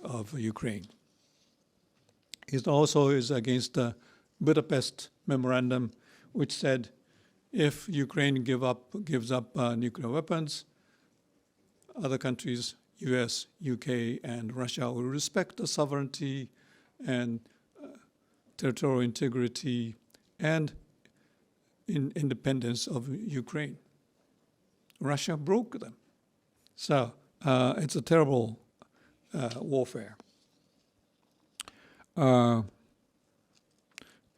[SPEAKER 7] of Ukraine. It also is against the Budapest memorandum, which said if Ukraine gives up nuclear weapons, other countries, US, UK, and Russia will respect the sovereignty and territorial integrity and independence of Ukraine. Russia broke them. So it's a terrible warfare.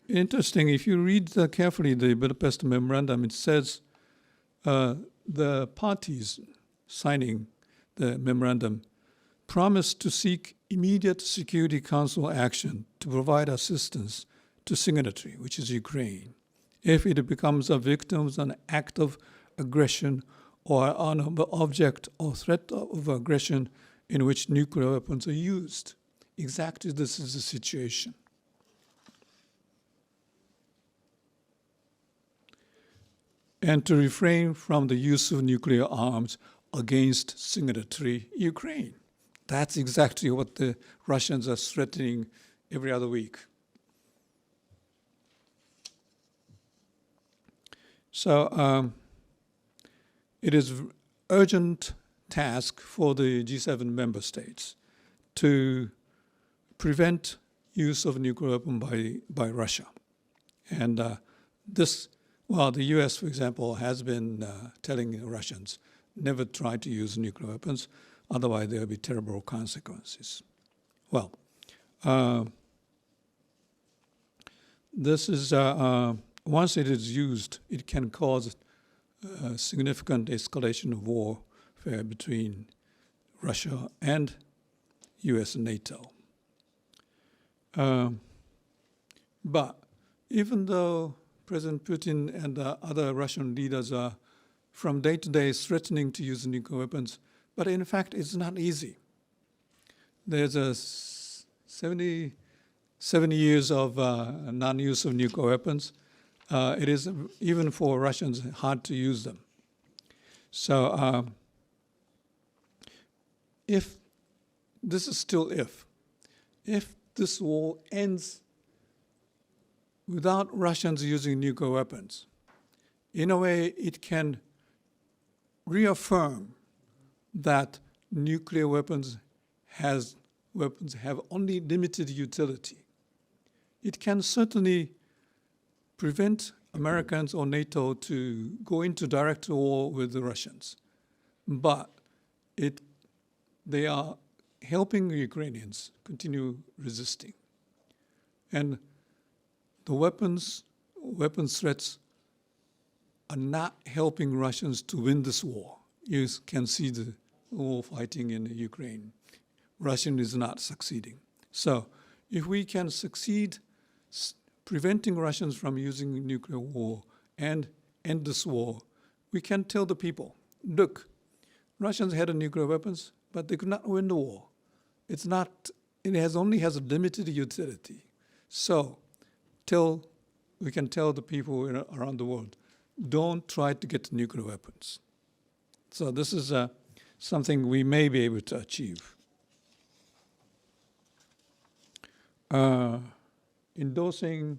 [SPEAKER 7] Interesting, if you read carefully the Budapest Memorandum, it says the parties signing the memorandum promised to seek immediate Security Council action to provide assistance to signatory, which is Ukraine, if it becomes a victim of an act of aggression or an object or threat of aggression in which nuclear weapons are used. Exactly this is the situation. And to refrain from the use of nuclear arms against signatory Ukraine. That's exactly what the Russians are threatening every other week. So it is an urgent task for the G7 member states to prevent use of nuclear weapon by Russia. And the US, for example, has been telling the Russians, never try to use nuclear weapons, otherwise there will be terrible consequences. Well, this is, once it is used, it can cause significant escalation of warfare between Russia and US and NATO. But even though President Putin and other Russian leaders are from day to day threatening to use nuclear weapons, but in fact it's not easy. There's a 70 years of non-use of nuclear weapons. It is, even for Russians, hard to use them. So if this war ends without Russians using nuclear weapons, in a way it can reaffirm that nuclear weapons have only limited utility. It can certainly prevent Americans or NATO to go into direct war with the Russians, but they are helping Ukrainians continue resisting. And the weapons threats are not helping Russians to win this war. You can see the war fighting in Ukraine. Russia is not succeeding. So if we can succeed preventing Russians from using nuclear war and end this war, we can tell the people, look, Russians had nuclear weapons, but they could not win the war. It only has a limited utility. So we can tell the people around the world, don't try to get nuclear weapons. So this is something we may be able to achieve. Endorsing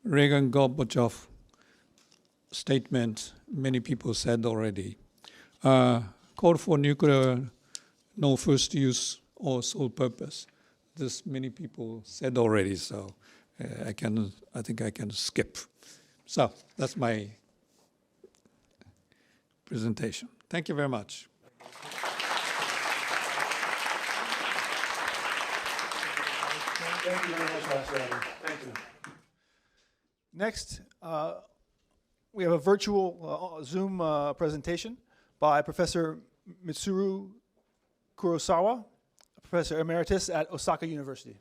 [SPEAKER 7] Reagan-Gorbachev statement, many people said already, called for nuclear no first use or sole purpose. This many people said already, so I think I can skip. So that's my presentation. Thank you very much.
[SPEAKER 2] Thank you very much, Master Abe. Thank you. Next, we have a virtual Zoom presentation by Professor Mitsuru Kurosawa, Professor Emeritus at Osaka University.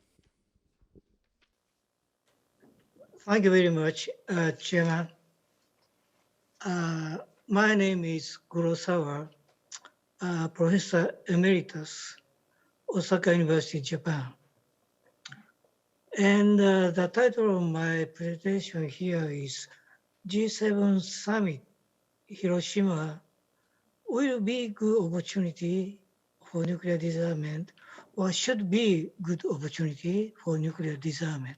[SPEAKER 8] Thank you very much, Chairman. My name is Kurosawa, Professor Emeritus, Osaka University, Japan. And the title of my presentation here is G7 Summit, Hiroshima, will be good opportunity for nuclear disarmament, or should be good opportunity for nuclear disarmament.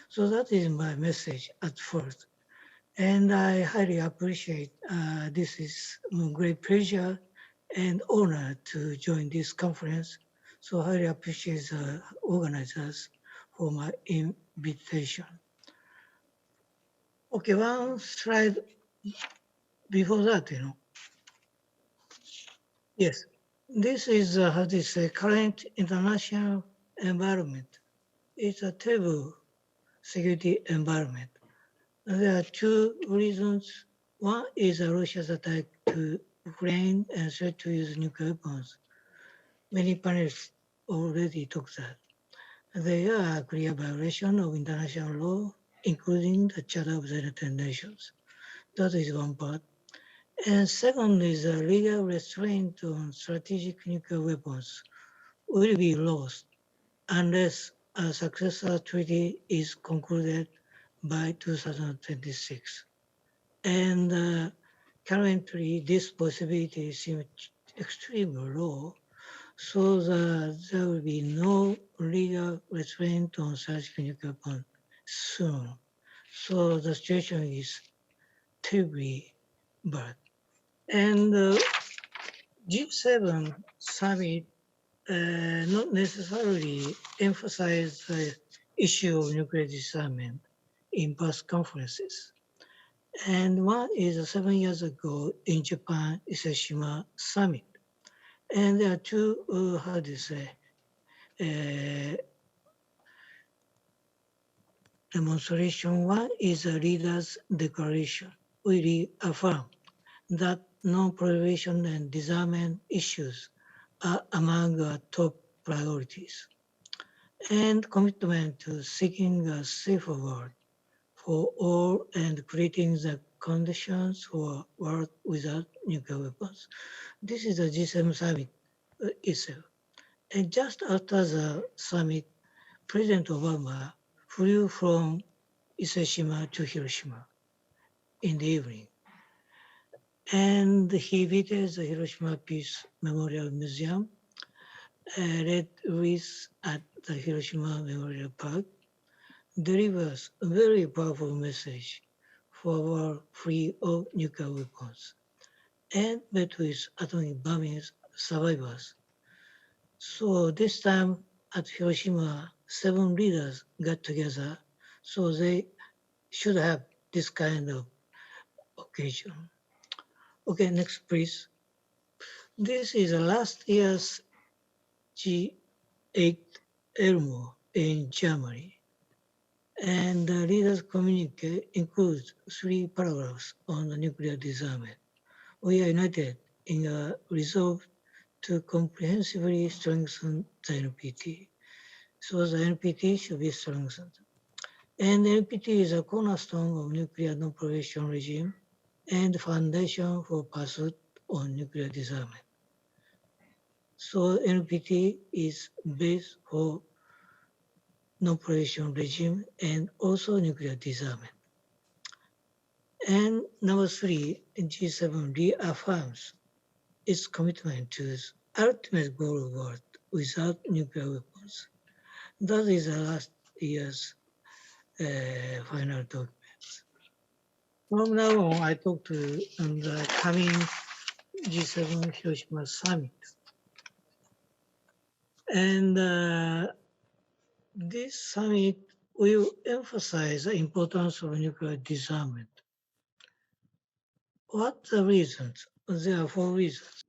[SPEAKER 8] So that is my message at first. And I highly appreciate this is a great pleasure and honor to join this conference. So I highly appreciate the organizers for my invitation. Okay, one slide before that, Yes, this is how to say current international environment. It's a terrible security environment. There are two reasons. One is Russia's attack to Ukraine and threat to use nuclear weapons. Many panelists already talked that. There are clear violation of international law, including the Charter of the United Nations. That is one part. And second is a legal restraint on strategic nuclear weapons will be lost unless a successor treaty is concluded by 2026. And currently, this possibility seems extremely low, so that there will be no legal restraint on such nuclear weapons soon. So the situation is terribly bad. And G7 summit not necessarily emphasize the issue of nuclear disarmament in past conferences. And one is 7 years ago in Japan, Hiroshima summit. And there are two, how do you say, demonstration. One is a leader's declaration. We reaffirm that non-proliferation and disarmament issues are among our top priorities, and commitment to seeking a safer world for all and creating the conditions for a world without nuclear weapons. This is the G7 summit itself. And just after the summit, President Obama flew from Hiroshima to Hiroshima in the evening. And he visited the Hiroshima Peace Memorial Museum, read wreaths at the Hiroshima Memorial Park, delivers a very powerful message for a world free of nuclear weapons, and met with atomic bombing survivors. So this time at Hiroshima, 7 leaders got together, so they should have this kind of occasion. Okay, next please. This is last year's G8 Elmo in Germany. And the leaders' communique includes 3 paragraphs on the nuclear disarmament. We are united in a resolve to comprehensively strengthen the NPT. So the NPT should be strengthened. And the NPT is a cornerstone of nuclear non-proliferation regime and foundation for pursuit on nuclear disarmament. So NPT is base for non-proliferation regime and also nuclear disarmament. And number 3, G7 reaffirms its commitment to the ultimate goal of world without nuclear weapons. That is the last year's final documents. From now on, I talk to the coming G7 Hiroshima summit. And this summit will emphasize the importance of nuclear disarmament. What are the reasons? There are 4 reasons.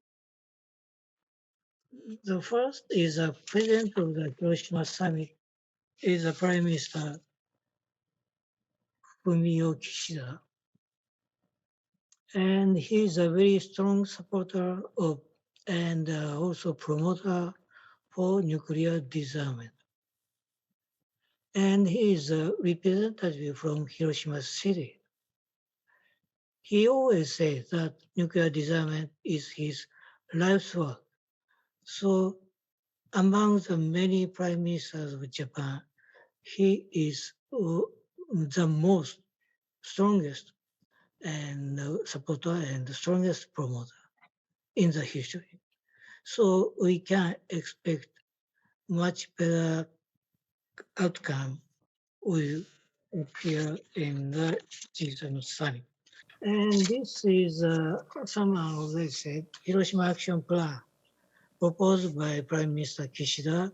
[SPEAKER 8] The first is the president of the Hiroshima summit is the Prime Minister Fumio Kishida. And he is a very strong supporter of and also promoter for nuclear disarmament. And he is a representative from Hiroshima City. He always says that nuclear disarmament is his life's work. So among the many prime ministers of Japan, he is the most strongest and supporter and the strongest promoter in the history. So we can expect much better outcome with appear in the G7 summit. And this is somehow, already said, Hiroshima Action Plan proposed by Prime Minister Kishida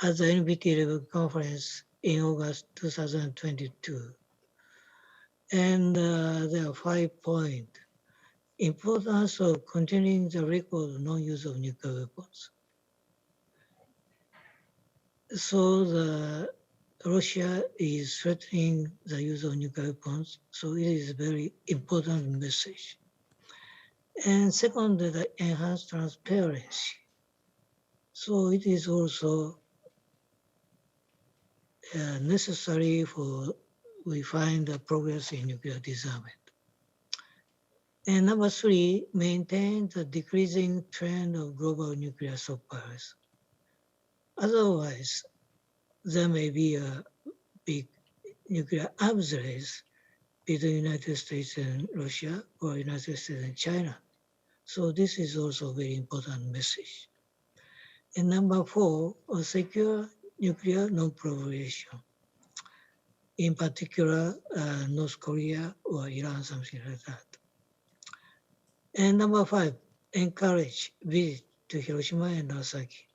[SPEAKER 8] at the NPT level conference in August 2022. And there are 5 points. Importance of continuing the record of non-use of nuclear weapons. So Russia is threatening the use of nuclear weapons, so it is a very important message. And second, the enhanced transparency. So it is also necessary for we find the progress in nuclear disarmament. And number 3, maintain the decreasing trend of global nuclear stockpiles. Otherwise, there may be a big nuclear arms race between the United States and Russia or United States and China. So this is also a very important message. And number 4, a secure nuclear non-proliferation. In particular, North Korea or Iran, something like that. And number 5, encourage visit to Hiroshima and Nagasaki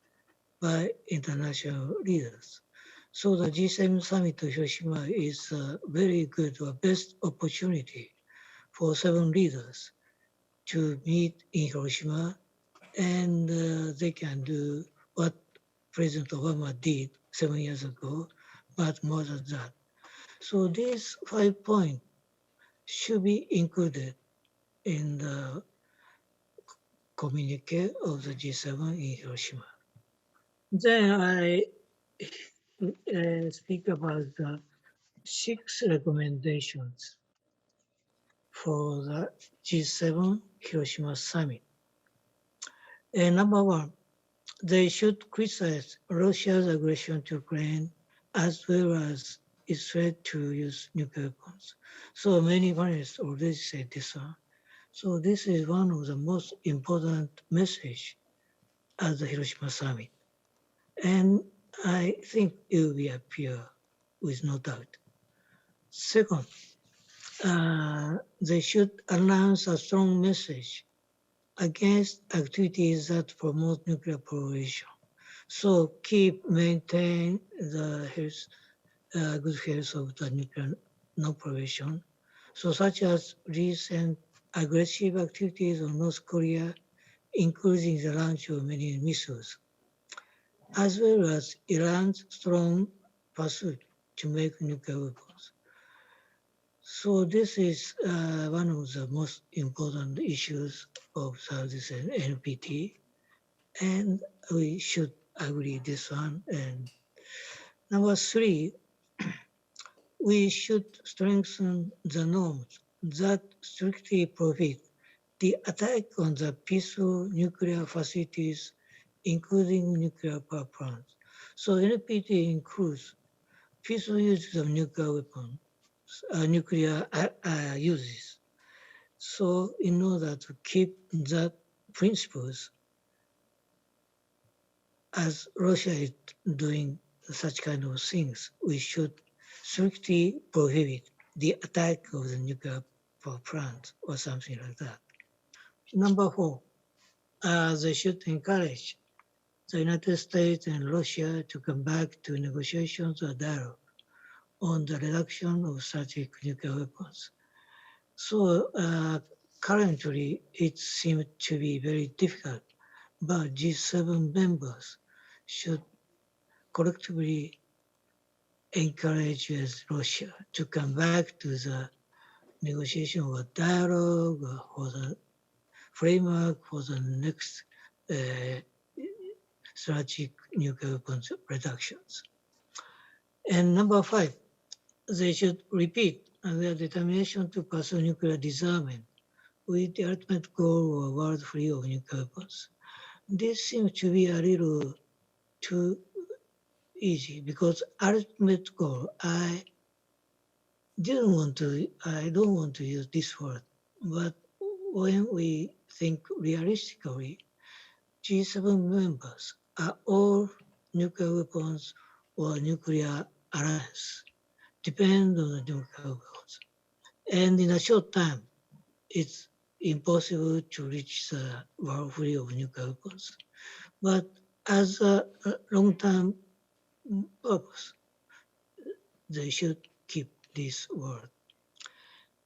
[SPEAKER 8] by international leaders. So the G7 summit to Hiroshima is a very good or best opportunity for 7 leaders to meet in Hiroshima, and they can do what President Obama did 7 years ago, but more than that. So these 5 points should be included in the communique of the G7 in Hiroshima. Then I speak about the 6 recommendations for the G7 Hiroshima summit. And number 1, they should criticize Russia's aggression to Ukraine as well as its threat to use nuclear weapons. So many panelists already said this one. So this is one of the most important messages at the Hiroshima summit. And I think it will be appear with no doubt. Second, they should announce a strong message against activities that promote nuclear proliferation. So maintain the good health of the nuclear non-proliferation. So such as recent aggressive activities of North Korea, including the launch of many missiles, as well as Iran's strong pursuit to make nuclear weapons. So this is one of the most important issues of this NPT, and we should agree this one. And number 3, we should strengthen the norms that strictly prohibit the attack on the peaceful nuclear facilities, including nuclear power plants. So NPT includes peaceful use of nuclear weapons, nuclear uses. So in order to keep that principles, as Russia is doing such kind of things, we should strictly prohibit the attack of the nuclear power plant or something like that. Number 4, they should encourage the United States and Russia to come back to negotiations or dialogue on the reduction of strategic nuclear weapons. So currently it seems to be very difficult, but G7 members should collectively encourage Russia to come back to the negotiation or dialogue or the framework for the next strategic nuclear weapons reductions. And number 5, they should repeat their determination to pursue nuclear disarmament with the ultimate goal of a world free of nuclear weapons. This seems to be a little too easy because ultimate goal, I don't want to use this word, but when we think realistically, G7 members are all nuclear weapons or nuclear alliance. depend on the nuclear weapons. And in a short time, it's impossible to reach the world free of nuclear weapons. But as a long-term purpose, they should keep this word.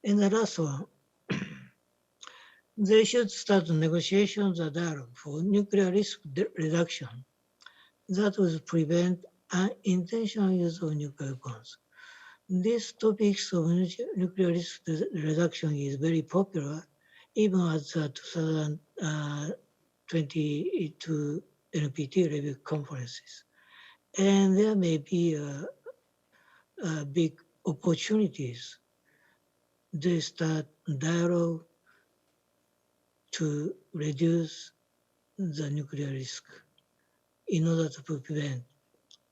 [SPEAKER 8] And the last one, they should start negotiations or dialogue for nuclear risk reduction that will prevent unintentional use of nuclear weapons. These topics of nuclear risk reduction is very popular, even at the 2022 NPT review conferences. And there may be big opportunities. They start dialogue to reduce the nuclear risk in order to prevent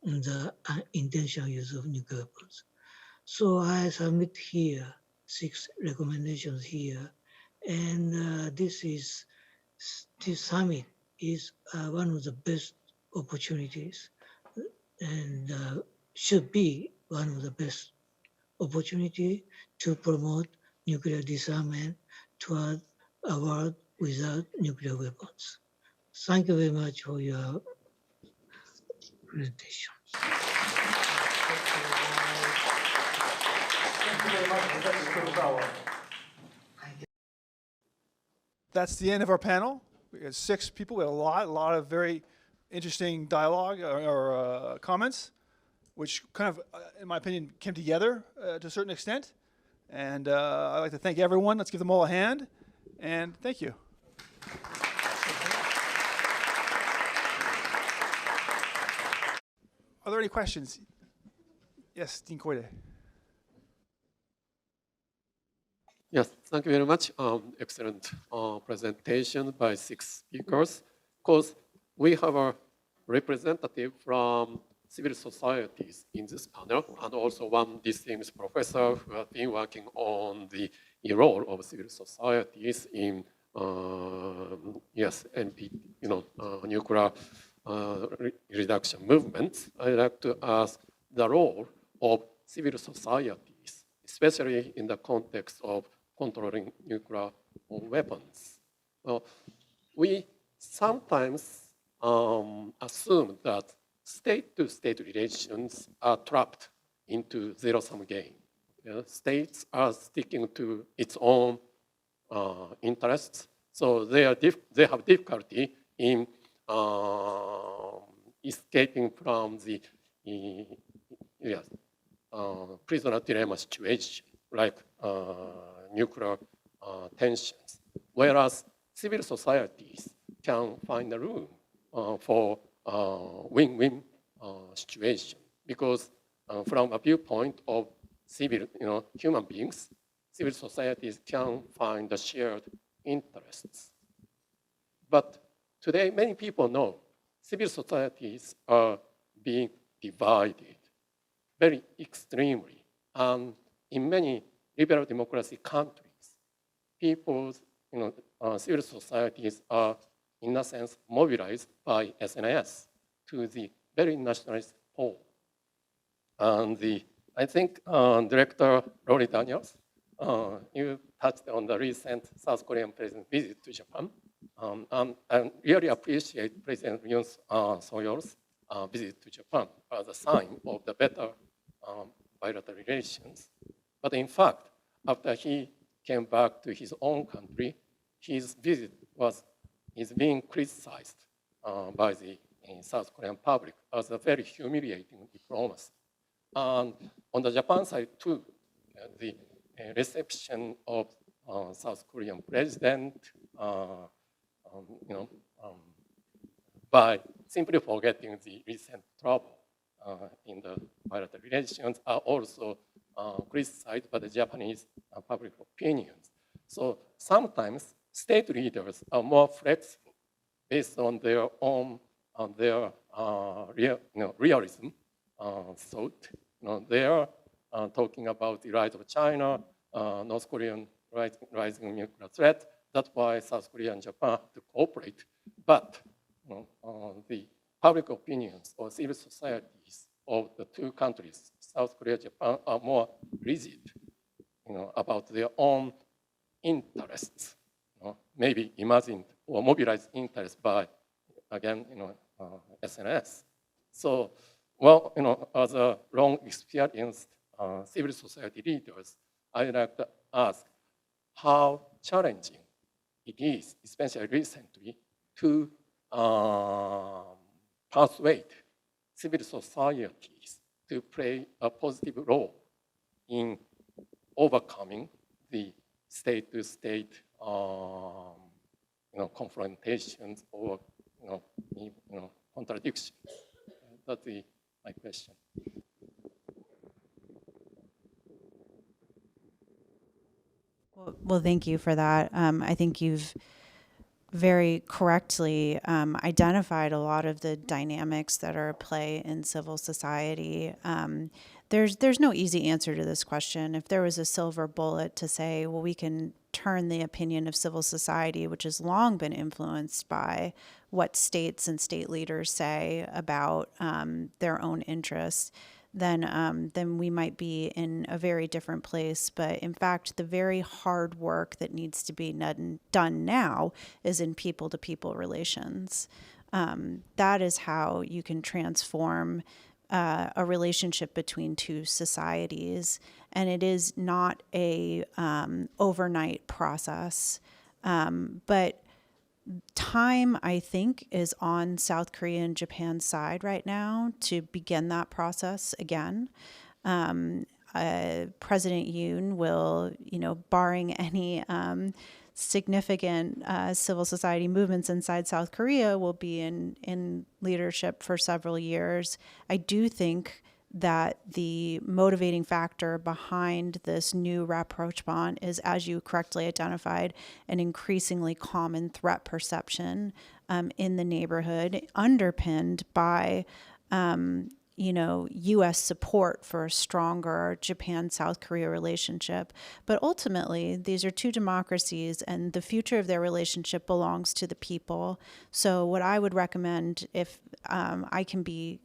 [SPEAKER 8] the unintentional use of nuclear weapons. So I submit here 6 recommendations here, and this summit is one of the best opportunities, and should be one of the best opportunity to promote nuclear disarmament toward a world without nuclear weapons. Thank you very much for your presentation.
[SPEAKER 2] That's the end of our panel. We had 6 people. We had a lot of very interesting dialogue or comments, which kind of, in my opinion, came together to a certain extent. And I'd like to thank everyone. Let's give them all a hand. And thank you. Are there any questions? Yes, Dean Koide.
[SPEAKER 9] Yes, thank you very much. Excellent presentation by 6 speakers. Of course, we have a representative from civil societies in this panel, and also one distinguished professor who has been working on the role of civil societies in nuclear reduction movements. I'd like to ask the role of civil societies, especially in the context of controlling nuclear weapons. Well, we sometimes assume that state-to-state relations are trapped into zero-sum game. States are sticking to its own interests, so they have difficulty in escaping from the prisoner dilemma situation, like nuclear tensions. Whereas civil societies can find a room for win-win situation, because from a viewpoint of civil, human beings, civil societies can find the shared interests. But today, many people know civil societies are being divided very extremely. And in many liberal democracy countries, people's, civil societies are, in a sense, mobilized by SNS to the very nationalist pole. And I think Director Rorry Daniels, you touched on the recent South Korean president's visit to Japan. And I really appreciate President Yoon Suk-yeol's visit to Japan as a sign of the better bilateral relations. But in fact, after he came back to his own country, his visit is being criticized by the South Korean public as a very humiliating diplomacy. And on the Japan side too, the reception of South Korean president, by simply forgetting the recent trouble in the bilateral relations, are also criticized by the Japanese public opinions. So sometimes state leaders are more flexible based on their own realism thought. They are talking about the rise of China, North Korean rising nuclear threat. That's why South Korea and Japan have to cooperate. But the public opinions or civil societies of the two countries, South Korea, Japan are more rigid, about their own interests, maybe imagined or mobilized interest by, again, SNS. So, well, as a long experienced civil society leaders, I'd like to ask how challenging it is, especially recently, to persuade civil societies to play a positive role in overcoming the state-to-state confrontations or contradictions. That's my question.
[SPEAKER 6] Well, thank you for that. I think you've very correctly identified a lot of the dynamics that are at play in civil society. There's no easy answer to this question. If there was a silver bullet to say, well, we can turn the opinion of civil society, which has long been influenced by what states and state leaders say about their own interests, then we might be in a very different place. But in fact, the very hard work that needs to be done now is in people-to-people relations. That is how you can transform a relationship between two societies, and it is not a overnight process. But time, I think, is on South Korea and Japan's side right now to begin that process again. President Yoon will, barring any significant civil society movements inside South Korea, will be in leadership for several years. I do think that the motivating factor behind this new rapprochement is, as you correctly identified, an increasingly common threat perception in the neighborhood, underpinned by U.S. support for a stronger Japan-South Korea relationship. But ultimately, these are two democracies, and the future of their relationship belongs to the people. So what I would recommend, if I can be,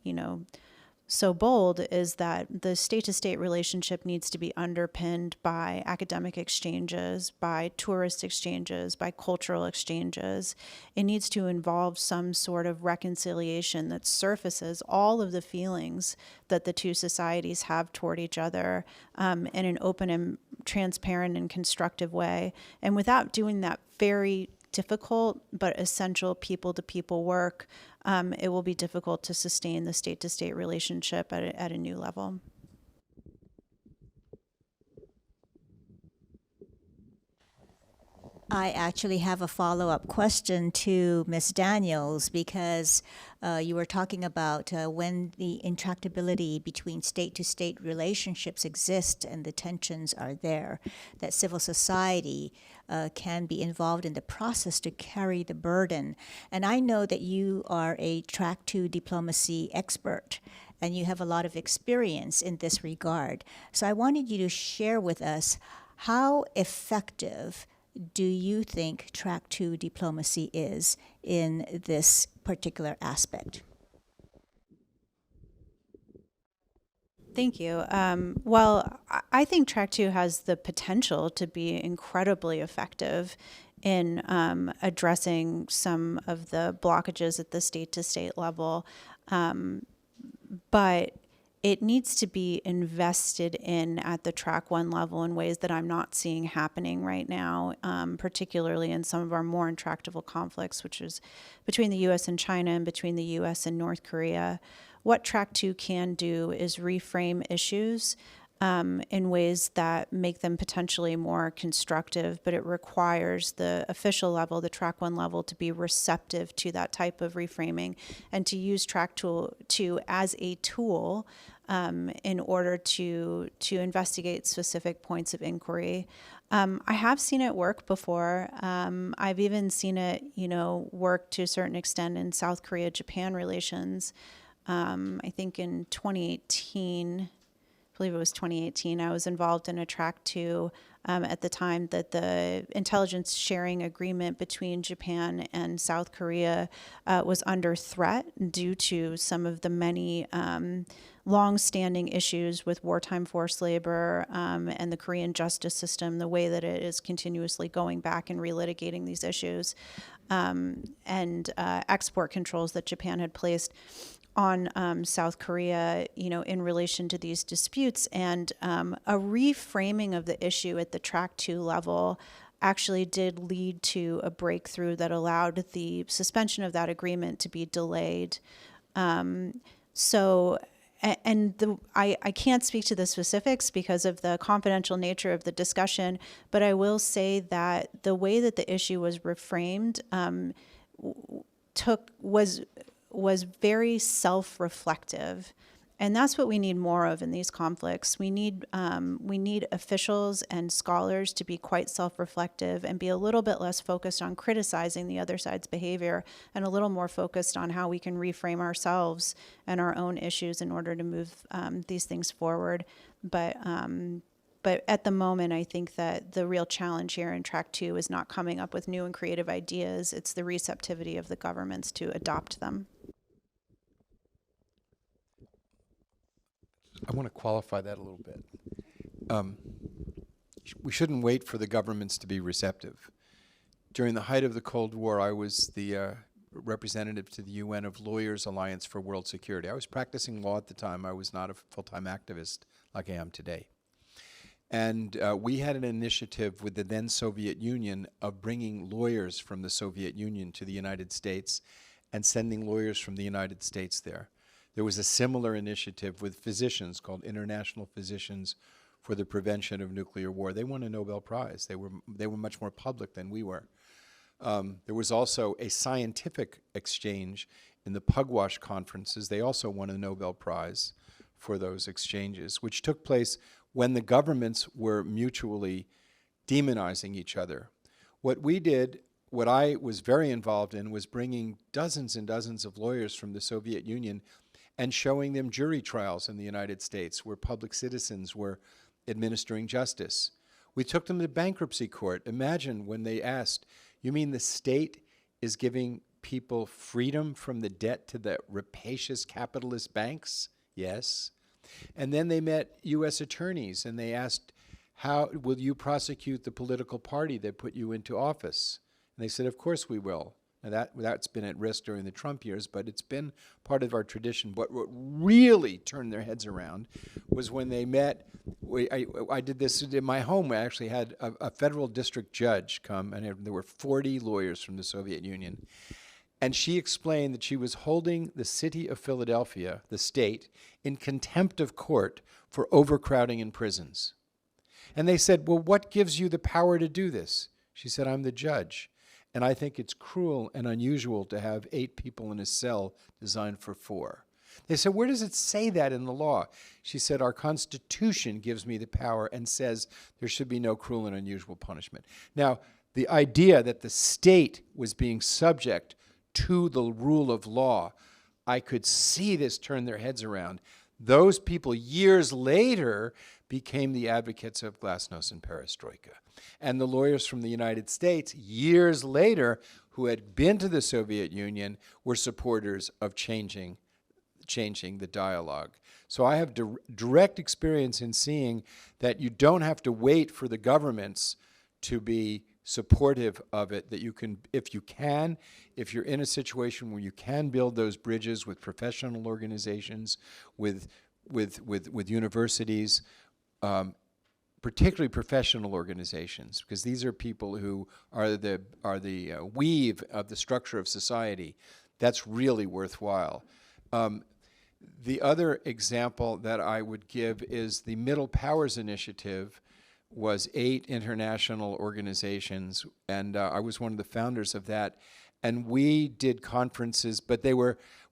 [SPEAKER 6] so bold, is that the state-to-state relationship needs to be underpinned by academic exchanges, by tourist exchanges, by cultural exchanges. It needs to involve some sort of reconciliation that surfaces all of the feelings that the two societies have toward each other in an open and transparent and constructive way. And without doing that very difficult but essential people-to-people work, it will be difficult to sustain the state-to-state relationship at a new level.
[SPEAKER 3] I actually have a follow-up question to Ms. Daniels, because you were talking about when the intractability between state-to-state relationships exist and the tensions are there, that civil society can be involved in the process to carry the burden. And I know that you are a track 2 diplomacy expert, and you have a lot of experience in this regard. So I wanted you to share with us how effective do you think track 2 diplomacy is in this particular aspect?
[SPEAKER 6] Thank you. Well, I think track 2 has the potential to be incredibly effective in addressing some of the blockages at the state-to-state level, but it needs to be invested in at the track 1 level in ways that I'm not seeing happening right now, particularly in some of our more intractable conflicts, which is between the U.S. and China and between the U.S. and North Korea. What track 2 can do is reframe issues in ways that make them potentially more constructive, but it requires the official level, the track 1 level, to be receptive to that type of reframing and to use track 2 as a tool in order to investigate specific points of inquiry. I have seen it work before. I've even seen it, work to a certain extent in South Korea-Japan relations. I think in 2018, believe it was 2018, I was involved in a track 2 at the time that the intelligence sharing agreement between Japan and South Korea was under threat due to some of the many long-standing issues with wartime forced labor and the Korean justice system, the way that it is continuously going back and relitigating these issues, and export controls that Japan had placed on South Korea, in relation to these disputes, and a reframing of the issue at the track 2 level actually did lead to a breakthrough that allowed the suspension of that agreement to be delayed. I can't speak to the specifics because of the confidential nature of the discussion, but I will say that the way that the issue was reframed was very self-reflective, and that's what we need more of in these conflicts. We need officials and scholars to be quite self-reflective and be a little bit less focused on criticizing the other side's behavior and a little more focused on how we can reframe ourselves and our own issues in order to move these things forward. But at the moment, I think that the real challenge here in track 2 is not coming up with new and creative ideas. It's the receptivity of the governments to adopt them.
[SPEAKER 5] I want to qualify that a little bit. We shouldn't wait for the governments to be receptive. During the height of the Cold War, I was the representative to the UN of Lawyers Alliance for World Security. I was practicing law at the time. I was not a full-time activist like I am today. And we had an initiative with the then Soviet Union of bringing lawyers from the Soviet Union to the United States and sending lawyers from the United States there. There was a similar initiative with physicians called International Physicians for the Prevention of Nuclear War. They won a Nobel Prize. They were much more public than we were. There was also a scientific exchange in the Pugwash conferences. They also won a Nobel Prize for those exchanges, which took place when the governments were mutually demonizing each other. What we did, what I was very involved in, was bringing dozens and dozens of lawyers from the Soviet Union and showing them jury trials in the United States where public citizens were administering justice. We took them to bankruptcy court. Imagine when they asked, you mean the state is giving people freedom from the debt to the rapacious capitalist banks? Yes. And then they met U.S. attorneys and they asked, how will you prosecute the political party that put you into office? And they said, of course we will. Now that's been at risk during the Trump years, but it's been part of our tradition. But what really turned their heads around was when they met. I did this in my home. I actually had a federal district judge come, and there were 40 lawyers from the Soviet Union. And she explained that she was holding the city of Philadelphia, the state, in contempt of court for overcrowding in prisons. And they said, well, what gives you the power to do this? She said, I'm the judge. And I think it's cruel and unusual to have 8 people in a cell designed for 4. They said, where does it say that in the law? She said, our Constitution gives me the power and says there should be no cruel and unusual punishment. Now, the idea that the state was being subject to the rule of law, I could see this turn their heads around. Those people, years later, became the advocates of glasnost and perestroika. And the lawyers from the United States, years later, who had been to the Soviet Union, were supporters of changing the dialogue. So I have direct experience in seeing that you don't have to wait for the governments to be supportive of it, that you can, if you're in a situation where you can build those bridges with professional organizations, with universities, particularly professional organizations, because these are people who are the weave of the structure of society. That's really worthwhile. The other example that I would give is the Middle Powers Initiative was 8 international organizations, and I was one of the founders of that. And we did conferences, but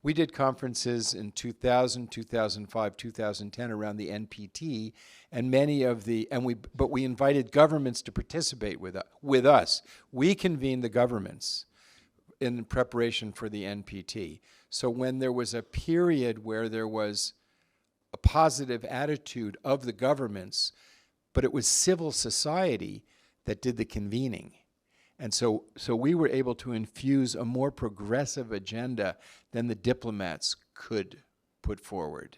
[SPEAKER 5] we did conferences in 2000, 2005, 2010 around the NPT, and but we invited governments to participate with us. We convened the governments in preparation for the NPT. So when there was a period where there was a positive attitude of the governments, but it was civil society that did the convening. And so we were able to infuse a more progressive agenda than the diplomats could put forward.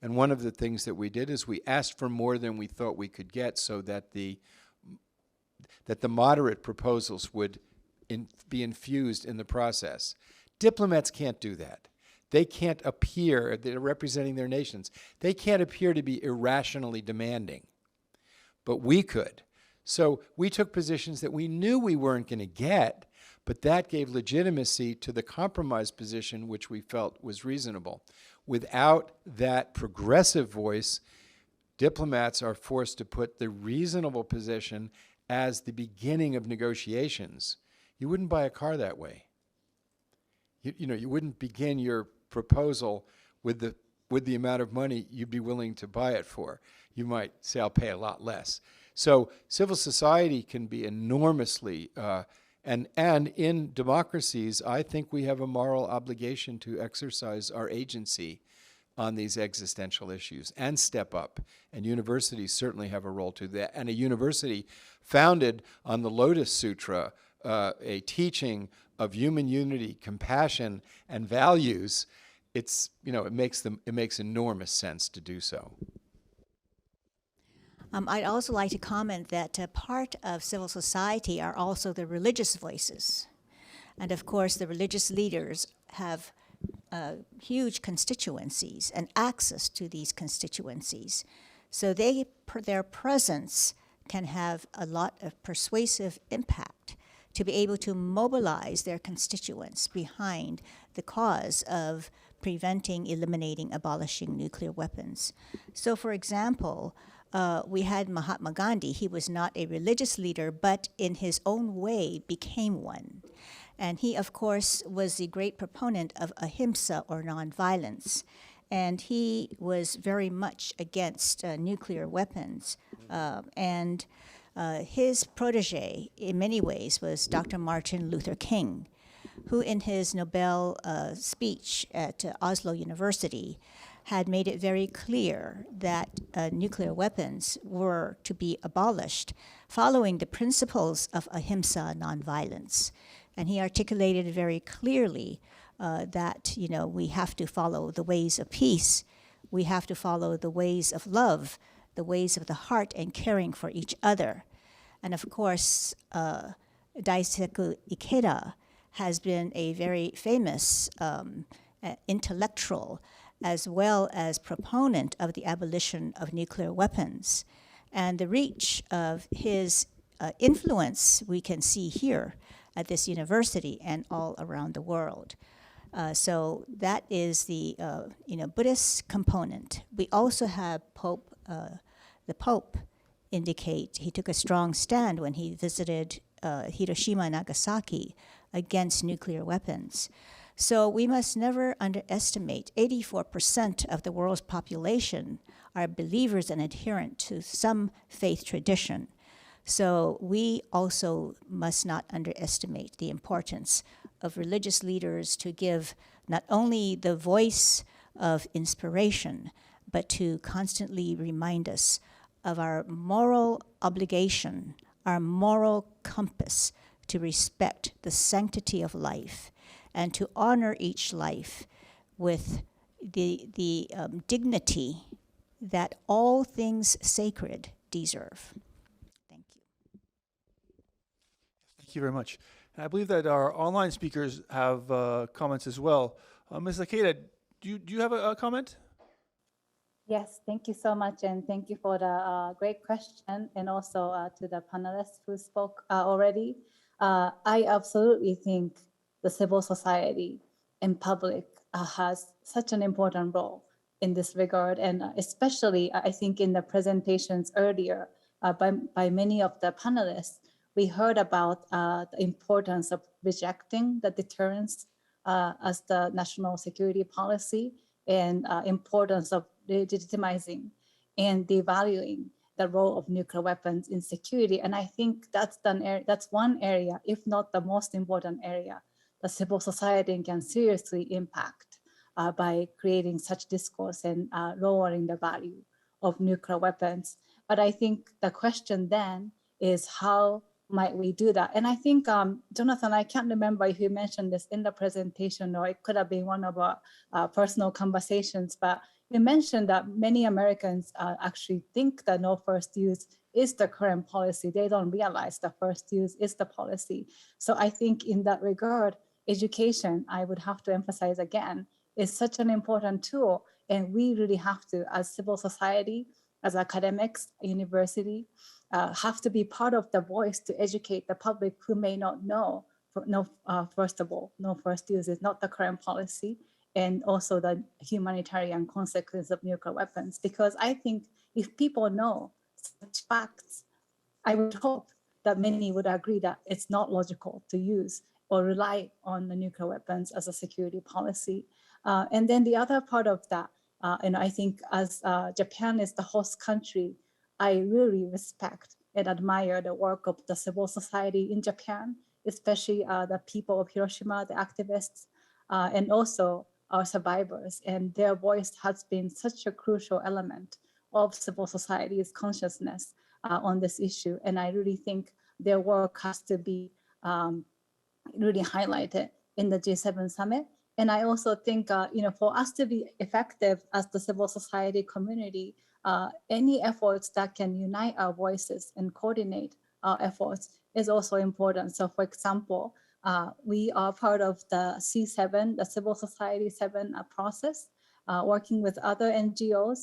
[SPEAKER 5] And one of the things that we did is we asked for more than we thought we could get, so that the moderate proposals would be infused in the process. Diplomats can't do that. They can't appear, they're representing their nations, they can't appear to be irrationally demanding. But we could. So we took positions that we knew we weren't going to get, but that gave legitimacy to the compromise position, which we felt was reasonable. Without that progressive voice, diplomats are forced to put the reasonable position as the beginning of negotiations. You wouldn't buy a car that way. You wouldn't begin your proposal with the amount of money you'd be willing to buy it for. You might say, I'll pay a lot less. So civil society can be enormously, and in democracies, I think we have a moral obligation to exercise our agency on these existential issues and step up. And universities certainly have a role to that. And a university founded on the Lotus Sutra, a teaching of human unity, compassion, and values, it makes enormous sense to do so.
[SPEAKER 3] I'd also like to comment that part of civil society are also the religious voices. And of course, the religious leaders have huge constituencies and access to these constituencies. So their presence can have a lot of persuasive impact to be able to mobilize their constituents behind the cause of preventing, eliminating, abolishing nuclear weapons. So for example, we had Mahatma Gandhi. He was not a religious leader, but in his own way became one. And he, of course, was the great proponent of ahimsa, or nonviolence. And he was very much against nuclear weapons. His protege, in many ways, was Dr. Martin Luther King, who in his Nobel speech at Oslo University had made it very clear that nuclear weapons were to be abolished following the principles of ahimsa, nonviolence. And he articulated very clearly that we have to follow the ways of peace, we have to follow the ways of love, the ways of the heart and caring for each other. And of course, Daisaku Ikeda has been a very famous intellectual as well as proponent of the abolition of nuclear weapons. And the reach of his influence we can see here at this university and all around the world. So that is the Buddhist component. We also have the Pope indicate he took a strong stand when he visited Hiroshima and Nagasaki against nuclear weapons. So we must never underestimate 84% of the world's population are believers and adherent to some faith tradition. So we also must not underestimate the importance of religious leaders to give not only the voice of inspiration, but to constantly remind us of our moral obligation, our moral compass to respect the sanctity of life and to honor each life with the dignity that all things sacred deserve. Thank you.
[SPEAKER 2] Thank you very much. And I believe that our online speakers have comments as well. Ms. Ikeda, do you have a comment?
[SPEAKER 4] Yes, thank you so much, and thank you for the great question, and also to the panelists who spoke already. I absolutely think the civil society and public has such an important role in this regard, and especially I think in the presentations earlier by many of the panelists, we heard about the importance of rejecting the deterrence as the national security policy, and importance of legitimizing and devaluing the role of nuclear weapons in security. And I think that's one area, if not the most important area, the civil society can seriously impact by creating such discourse and lowering the value of nuclear weapons. But I think the question then is how might we do that? And I think, Jonathan, I can't remember if you mentioned this in the presentation or it could have been one of our personal conversations, but you mentioned that many Americans actually think that no first use is the current policy. They don't realize the first use is the policy. So I think in that regard, education, I would have to emphasize again, is such an important tool. And we really have to, as civil society, as academics, university, have to be part of the voice to educate the public who may not know. First of all, no first use is not the current policy, and also the humanitarian consequence of nuclear weapons. Because I think if people know such facts, I would hope that many would agree that it's not logical to use or rely on the nuclear weapons as a security policy. And then the other part of that, and I think as Japan is the host country, I really respect and admire the work of the civil society in Japan, especially the people of Hiroshima, the activists, and also our survivors. And their voice has been such a crucial element of civil society's consciousness on this issue. And I really think their work has to be really highlighted in the G7 summit. And I also think, for us to be effective as the civil society community, any efforts that can unite our voices and coordinate our efforts is also important. So for example, we are part of the C7, the Civil Society 7 process, working with other NGOs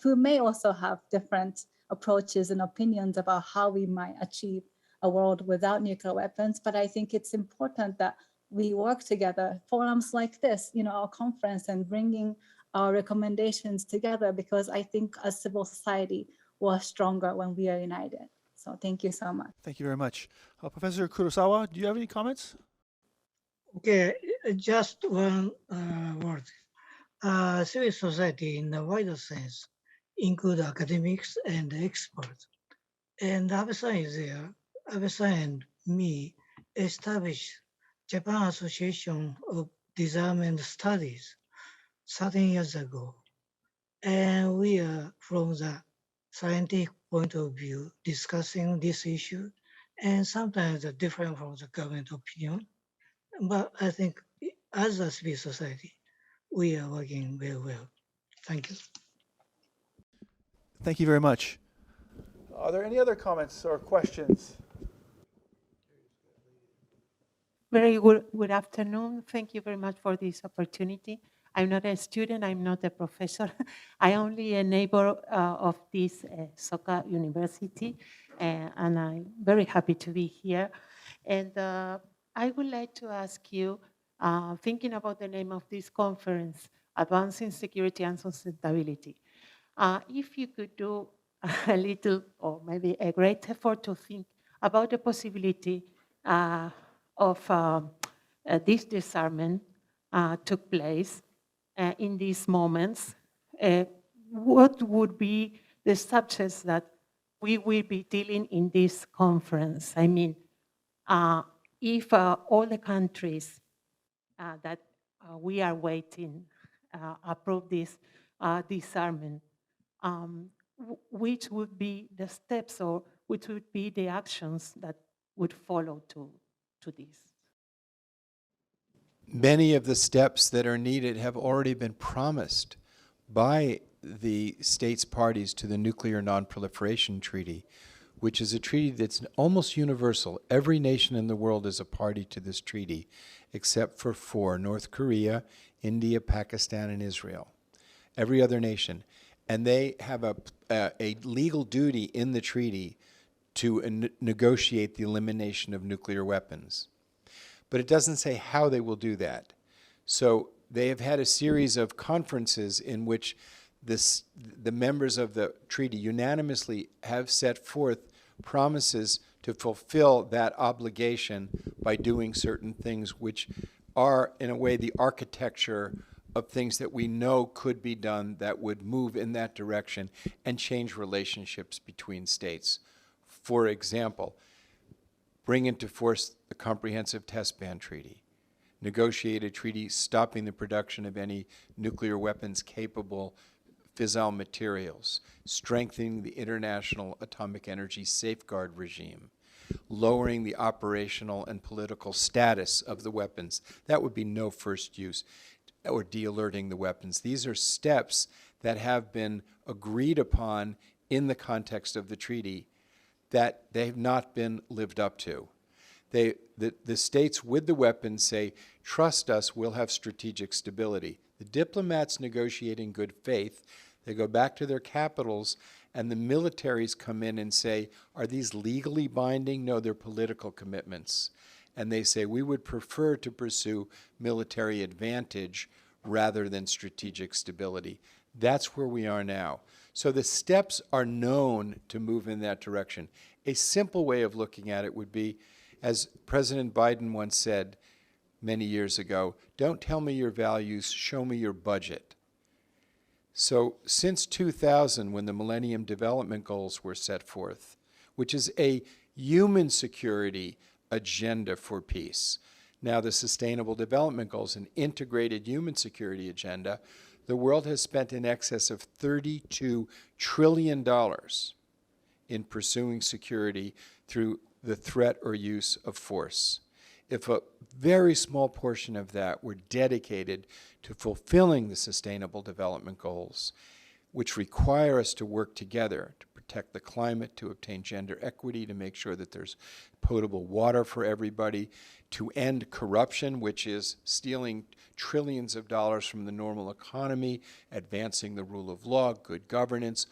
[SPEAKER 4] who may also have different approaches and opinions about how we might achieve a world without nuclear weapons. But I think it's important that we work together, forums like this, our conference, and bringing our recommendations together, because I think as civil society, we're stronger when we are united. So thank you so much.
[SPEAKER 2] Thank you very much. Professor Kurosawa, do you have any comments?
[SPEAKER 8] Okay, just one word. Civil society in the wider sense include academics and experts. And Abe-san is there. Abe-san and me established Japan Association of Disarmament Studies 13 years ago. And we are from the scientific point of view discussing this issue, and sometimes different from the government opinion. But I think as a civil society, we are working very well. Thank you.
[SPEAKER 2] Thank you very much. Are there any other comments or questions?
[SPEAKER 10] Very good afternoon. Thank you very much for this opportunity. I'm not a student, I'm not a professor. I'm only a neighbor of this Soka University, and I'm very happy to be here. And I would like to ask you, thinking about the name of this conference, Advancing Security and Sustainability, if you could do a little, or maybe a great effort to think about the possibility of this disarmament took place in these moments, what would be the subjects that we will be dealing in this conference? I mean, if all the countries that we are waiting approve this disarmament, which would be the steps or which would be the actions that would follow to this?
[SPEAKER 5] Many of the steps that are needed have already been promised by the states parties to the Nuclear Non-Proliferation Treaty, which is a treaty that's almost universal. Every nation in the world is a party to this treaty, except for 4, North Korea, India, Pakistan, and Israel. Every other nation. And they have a legal duty in the treaty to negotiate the elimination of nuclear weapons. But it doesn't say how they will do that. So they have had a series of conferences in which the members of the treaty unanimously have set forth promises to fulfill that obligation by doing certain things which are, in a way, the architecture of things that we know could be done that would move in that direction and change relationships between states. For example, bring into force the Comprehensive Test Ban Treaty, negotiate a treaty stopping the production of any nuclear weapons-capable fissile materials, strengthening the international atomic energy safeguard regime, lowering the operational and political status of the weapons. That would be no first use, or de-alerting the weapons. These are steps that have been agreed upon in the context of the treaty that they have not been lived up to. The states with the weapons say, trust us, we'll have strategic stability. The diplomats negotiate in good faith. They go back to their capitals, and the militaries come in and say, are these legally binding? No, they're political commitments. And they say, we would prefer to pursue military advantage rather than strategic stability. That's where we are now. So the steps are known to move in that direction. A simple way of looking at it would be, as President Biden once said many years ago, don't tell me your values, show me your budget. So since 2000, when the Millennium Development Goals were set forth, which is a human security agenda for peace, now the Sustainable Development Goals, an integrated human security agenda, the world has spent in excess of $32 trillion in pursuing security through the threat or use of force. If a very small portion of that were dedicated to fulfilling the Sustainable Development Goals, which require us to work together to protect the climate, to obtain gender equity, to make sure that there's potable water for everybody, to end corruption, which is stealing trillions of dollars from the normal economy, advancing the rule of law, good governance,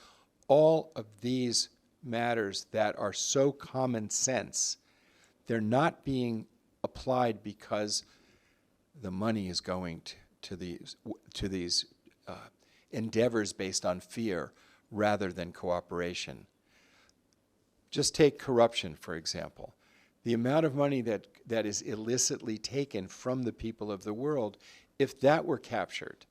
[SPEAKER 5] all of these matters that are so common sense, they're not being applied because the money is going to these endeavors based on fear rather than cooperation. Just take corruption, for example. The amount of money that is illicitly taken from the people of the world, if that were captured,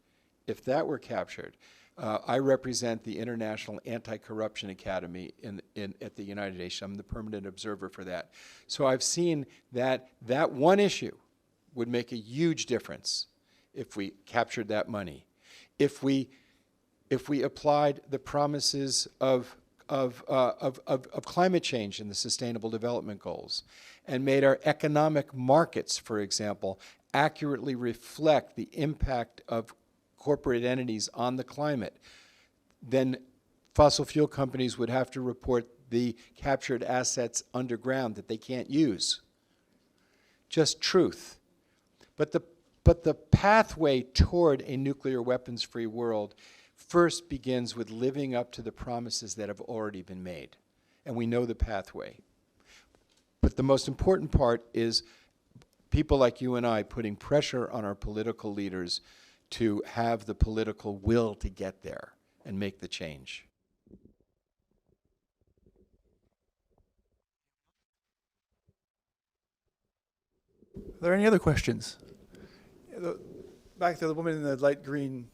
[SPEAKER 5] I represent the International Anti-Corruption Academy at the United Nations. I'm the permanent observer for that. So I've seen that one issue would make a huge difference if we captured that money. If we applied the promises of climate change in the Sustainable Development Goals and made our economic markets, for example, accurately reflect the impact of corporate entities on the climate, then fossil fuel companies would have to report the captured assets underground that they can't use. Just truth. But the pathway toward a nuclear weapons-free world first begins with living up to the promises that have already been made. And we know the pathway. But the most important part is people like you and I putting pressure on our political leaders to have the political will to get there and make the change.
[SPEAKER 2] Are there any other questions? Back to the woman in the light green,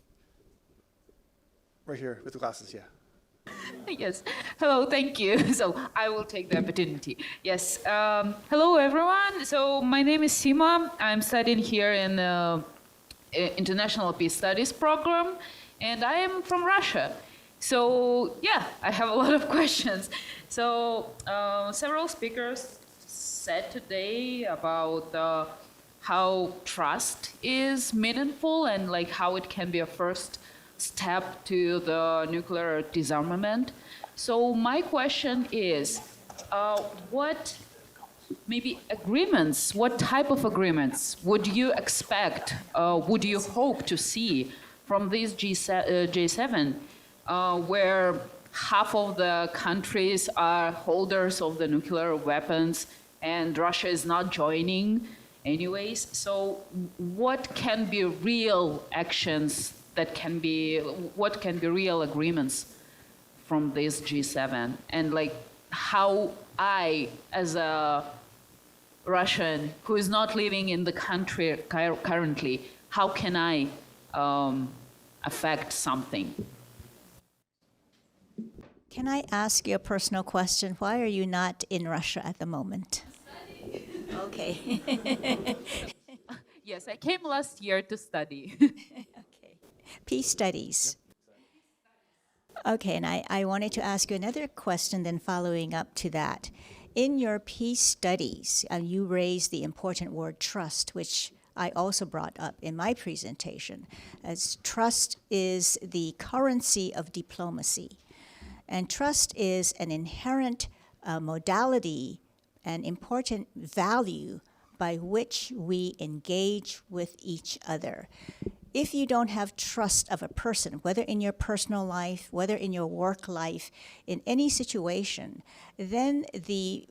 [SPEAKER 2] right here with the glasses, yeah.
[SPEAKER 11] Yes. Hello, thank you. So I will take the opportunity. Yes. Hello, everyone. So my name is Sima. I'm studying here in International Peace Studies program, and I am from Russia. So yeah, I have a lot of questions. So several speakers said today about how trust is meaningful and like how it can be a first step to the nuclear disarmament. So my question is, what maybe agreements, what type of agreements would you expect, would you hope to see from this G7, where half of the countries are holders of the nuclear weapons and Russia is not joining anyways? So what can be real actions that can be, what can be real agreements from this G7? And like how I, as a Russian who is not living in the country currently, how can I affect something?
[SPEAKER 3] Can I ask you a personal question? Why are you not in Russia at the moment? Okay.
[SPEAKER 11] Yes, I came last year to study.
[SPEAKER 3] Okay. Peace studies. Okay, and I wanted to ask you another question then following up to that. In your peace studies, you raised the important word trust, which I also brought up in my presentation, as trust is the currency of diplomacy. And trust is an inherent modality, an important value by which we engage with each other. If you don't have trust of a person, whether in your personal life, whether in your work life, in any situation, then the,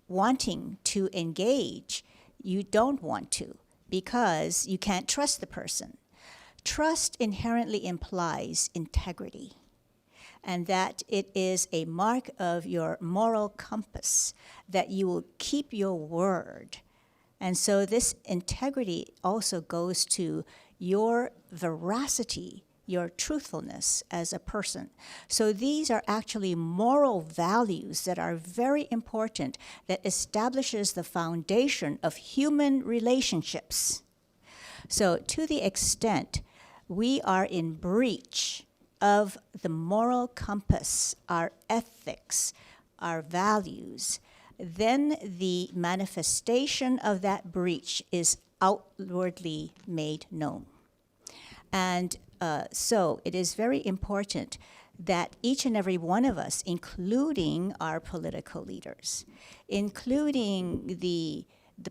[SPEAKER 3] wanting to engage, you don't want to because you can't trust the person. Trust inherently implies integrity, and that it is a mark of your moral compass that you will keep your word. And so this integrity also goes to your veracity, your truthfulness as a person. So these are actually moral values that are very important, that establishes the foundation of human relationships. So to the extent we are in breach of the moral compass, our ethics, our values, then the manifestation of that breach is outwardly made known. And so it is very important that each and every one of us, including our political leaders, including the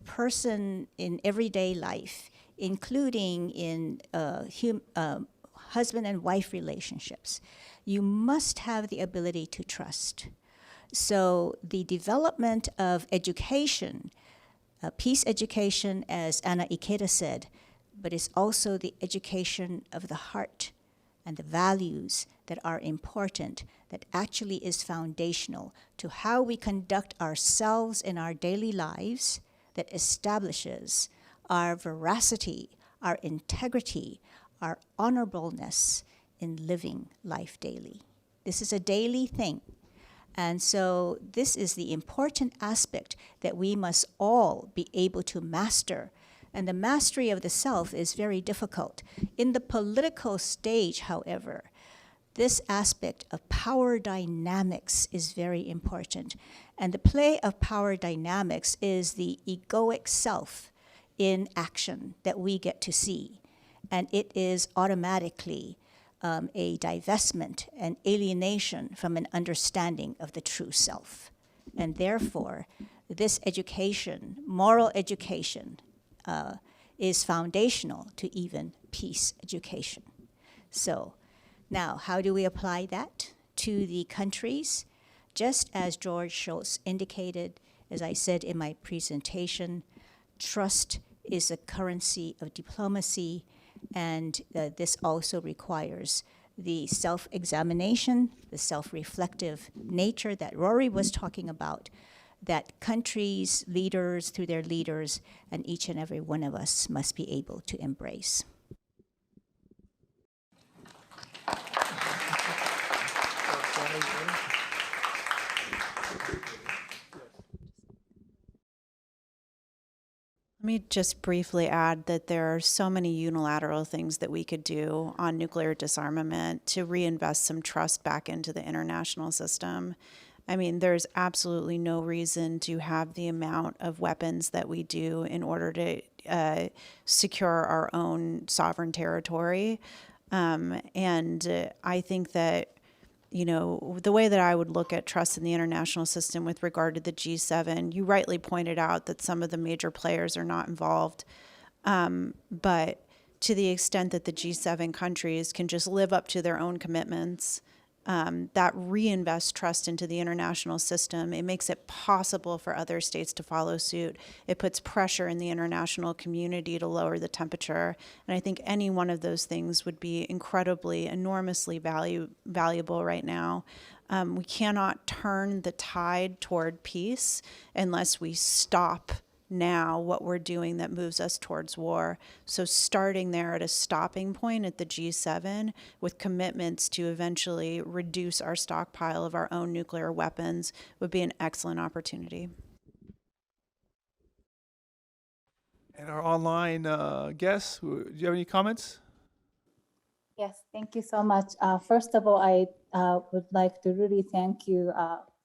[SPEAKER 3] person in everyday life, including in husband and wife relationships, you must have the ability to trust. So the development of education, peace education, as Anna Ikeda said, but it's also the education of the heart and the values that are important, that actually is foundational to how we conduct ourselves in our daily lives, that establishes our veracity, our integrity, our honorableness in living life daily. This is a daily thing. And so this is the important aspect that we must all be able to master. And the mastery of the self is very difficult. In the political stage, however, this aspect of power dynamics is very important. And the play of power dynamics is the egoic self in action that we get to see. And it is automatically a divestment, an alienation from an understanding of the true self. And therefore, this education, moral education, is foundational to even peace education. So now, how do we apply that to the countries? Just as George Schultz indicated, as I said in my presentation, trust is a currency of diplomacy, and this also requires the self-examination, the self-reflective nature that Rorry was talking about, that countries, leaders, through their leaders, and each and every one of us must be able to embrace.
[SPEAKER 6] Let me just briefly add that there are so many unilateral things that we could do on nuclear disarmament to reinvest some trust back into the international system. I mean, there's absolutely no reason to have the amount of weapons that we do in order to secure our own sovereign territory. And I think that, the way that I would look at trust in the international system with regard to the G7, you rightly pointed out that some of the major players are not involved. But to the extent that the G7 countries can just live up to their own commitments, that reinvests trust into the international system. It makes it possible for other states to follow suit. It puts pressure in the international community to lower the temperature. And I think any one of those things would be incredibly, enormously valuable right now. We cannot turn the tide toward peace unless we stop now what we're doing that moves us towards war. So starting there at a stopping point at the G7 with commitments to eventually reduce our stockpile of our own nuclear weapons would be an excellent opportunity.
[SPEAKER 2] And our online guests, do you have any comments?
[SPEAKER 4] Yes, thank you so much. First of all, I would like to really thank you,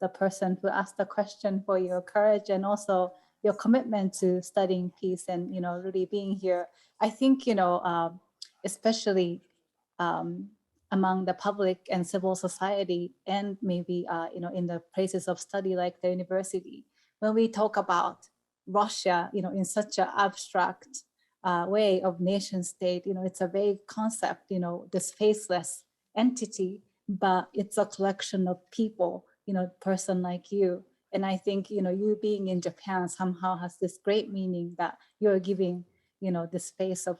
[SPEAKER 4] the person who asked the question, for your courage and also your commitment to studying peace and, really being here. I think, especially among the public and civil society and maybe, in the places of study like the university, when we talk about Russia, in such an abstract way of nation state, it's a vague concept, this faceless entity, but it's a collection of people, person like you. And I think, you being in Japan somehow has this great meaning that you're giving, the space of,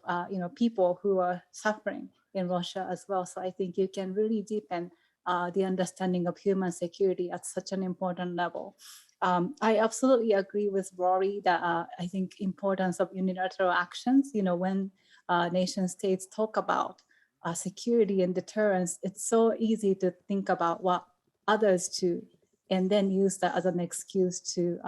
[SPEAKER 4] people who are suffering in Russia as well. So I think you can really deepen the understanding of human security at such an important level. I absolutely agree with Rorry that I think importance of unilateral actions, when nation states talk about security and deterrence, it's so easy to think about what others do and then use that as an excuse to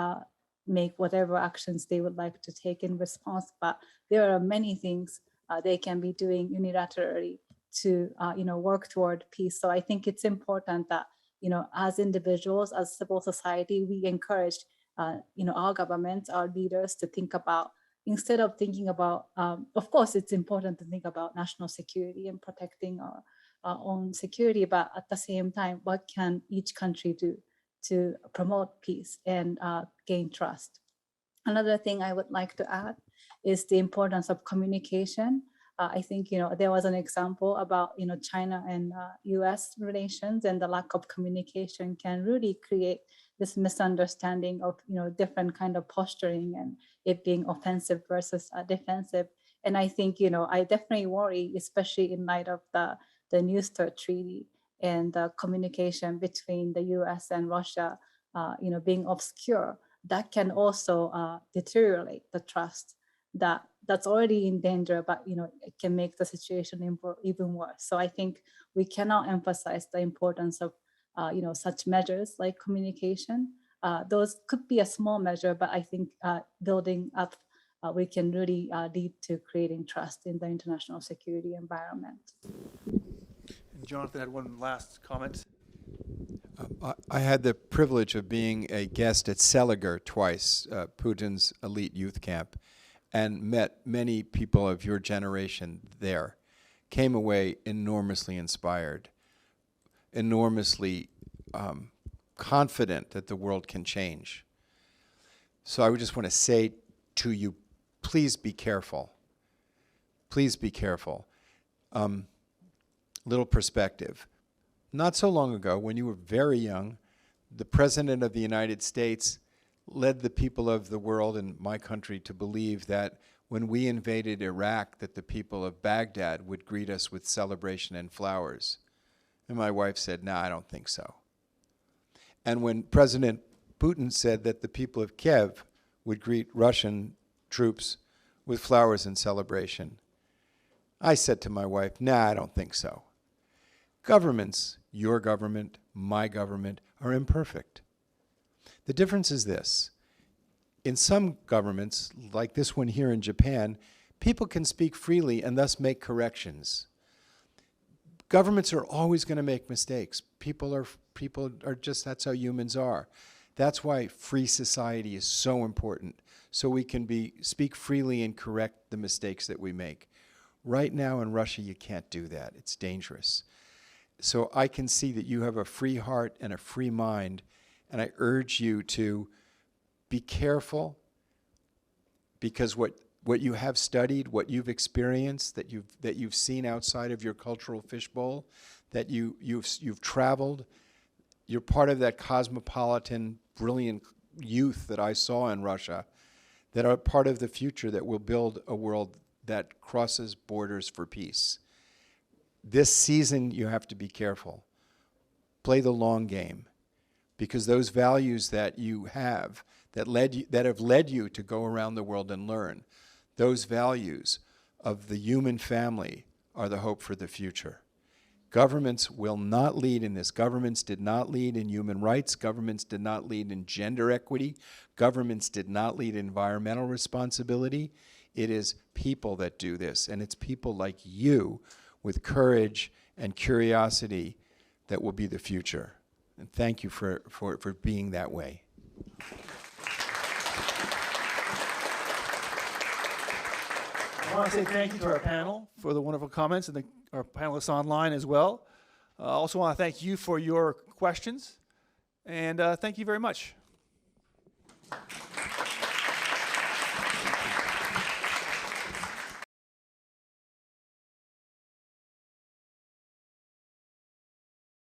[SPEAKER 4] make whatever actions they would like to take in response. But there are many things they can be doing unilaterally to work toward peace. So I think it's important that as individuals, as civil society, we encourage, our governments, our leaders to think about, instead of thinking about, of course, it's important to think about national security and protecting our own security, but at the same time, what can each country do to promote peace and gain trust? Another thing I would like to add is the importance of communication. I think, there was an example about, China and US relations, and the lack of communication can really create this misunderstanding of, different kind of posturing and it being offensive versus defensive. And I think, I definitely worry, especially in light of the New START treaty and the communication between the US and Russia, being obscure, that can also deteriorate the trust that's already in danger, but it can make the situation even worse. So I think we cannot emphasize the importance of such measures like communication. Those could be a small measure, but I think building up, we can really lead to creating trust in the international security environment.
[SPEAKER 2] And Jonathan had one last comment.
[SPEAKER 5] I had the privilege of being a guest at Seliger twice, Putin's elite youth camp, and met many people of your generation there. Came away enormously inspired, enormously confident that the world can change. So I would just want to say to you, please be careful. Please be careful. Little perspective. Not so long ago, when you were very young, the President of the United States led the people of the world and my country to believe that when we invaded Iraq, that the people of Baghdad would greet us with celebration and flowers. And my wife said, "No, I don't think so." And when President Putin said that the people of Kiev would greet Russian troops with flowers and celebration, I said to my wife, "Nah, I don't think so." Governments, your government, my government, are imperfect. The difference is this. In some governments, like this one here in Japan, people can speak freely and thus make corrections. Governments are always going to make mistakes. People are just, that's how humans are. That's why free society is so important, so we can speak freely and correct the mistakes that we make. Right now in Russia, you can't do that. It's dangerous. So I can see that you have a free heart and a free mind, and I urge you to be careful, because what you have studied, what you've experienced, that you've seen outside of your cultural fishbowl, that you've traveled, you're part of that cosmopolitan, brilliant youth that I saw in Russia, that are part of the future that will build a world that crosses borders for peace. This season, you have to be careful. Play the long game, because those values that you have, that have led you to go around the world and learn, those values of the human family are the hope for the future. Governments will not lead in this. Governments did not lead in human rights. Governments did not lead in gender equity. Governments did not lead in environmental responsibility. It is people that do this, and it's people like you with courage and curiosity that will be the future. And thank you for being that way.
[SPEAKER 2] I want to say thank you to our panel for the wonderful comments and our panelists online as well. I also want to thank you for your questions, and thank you very much.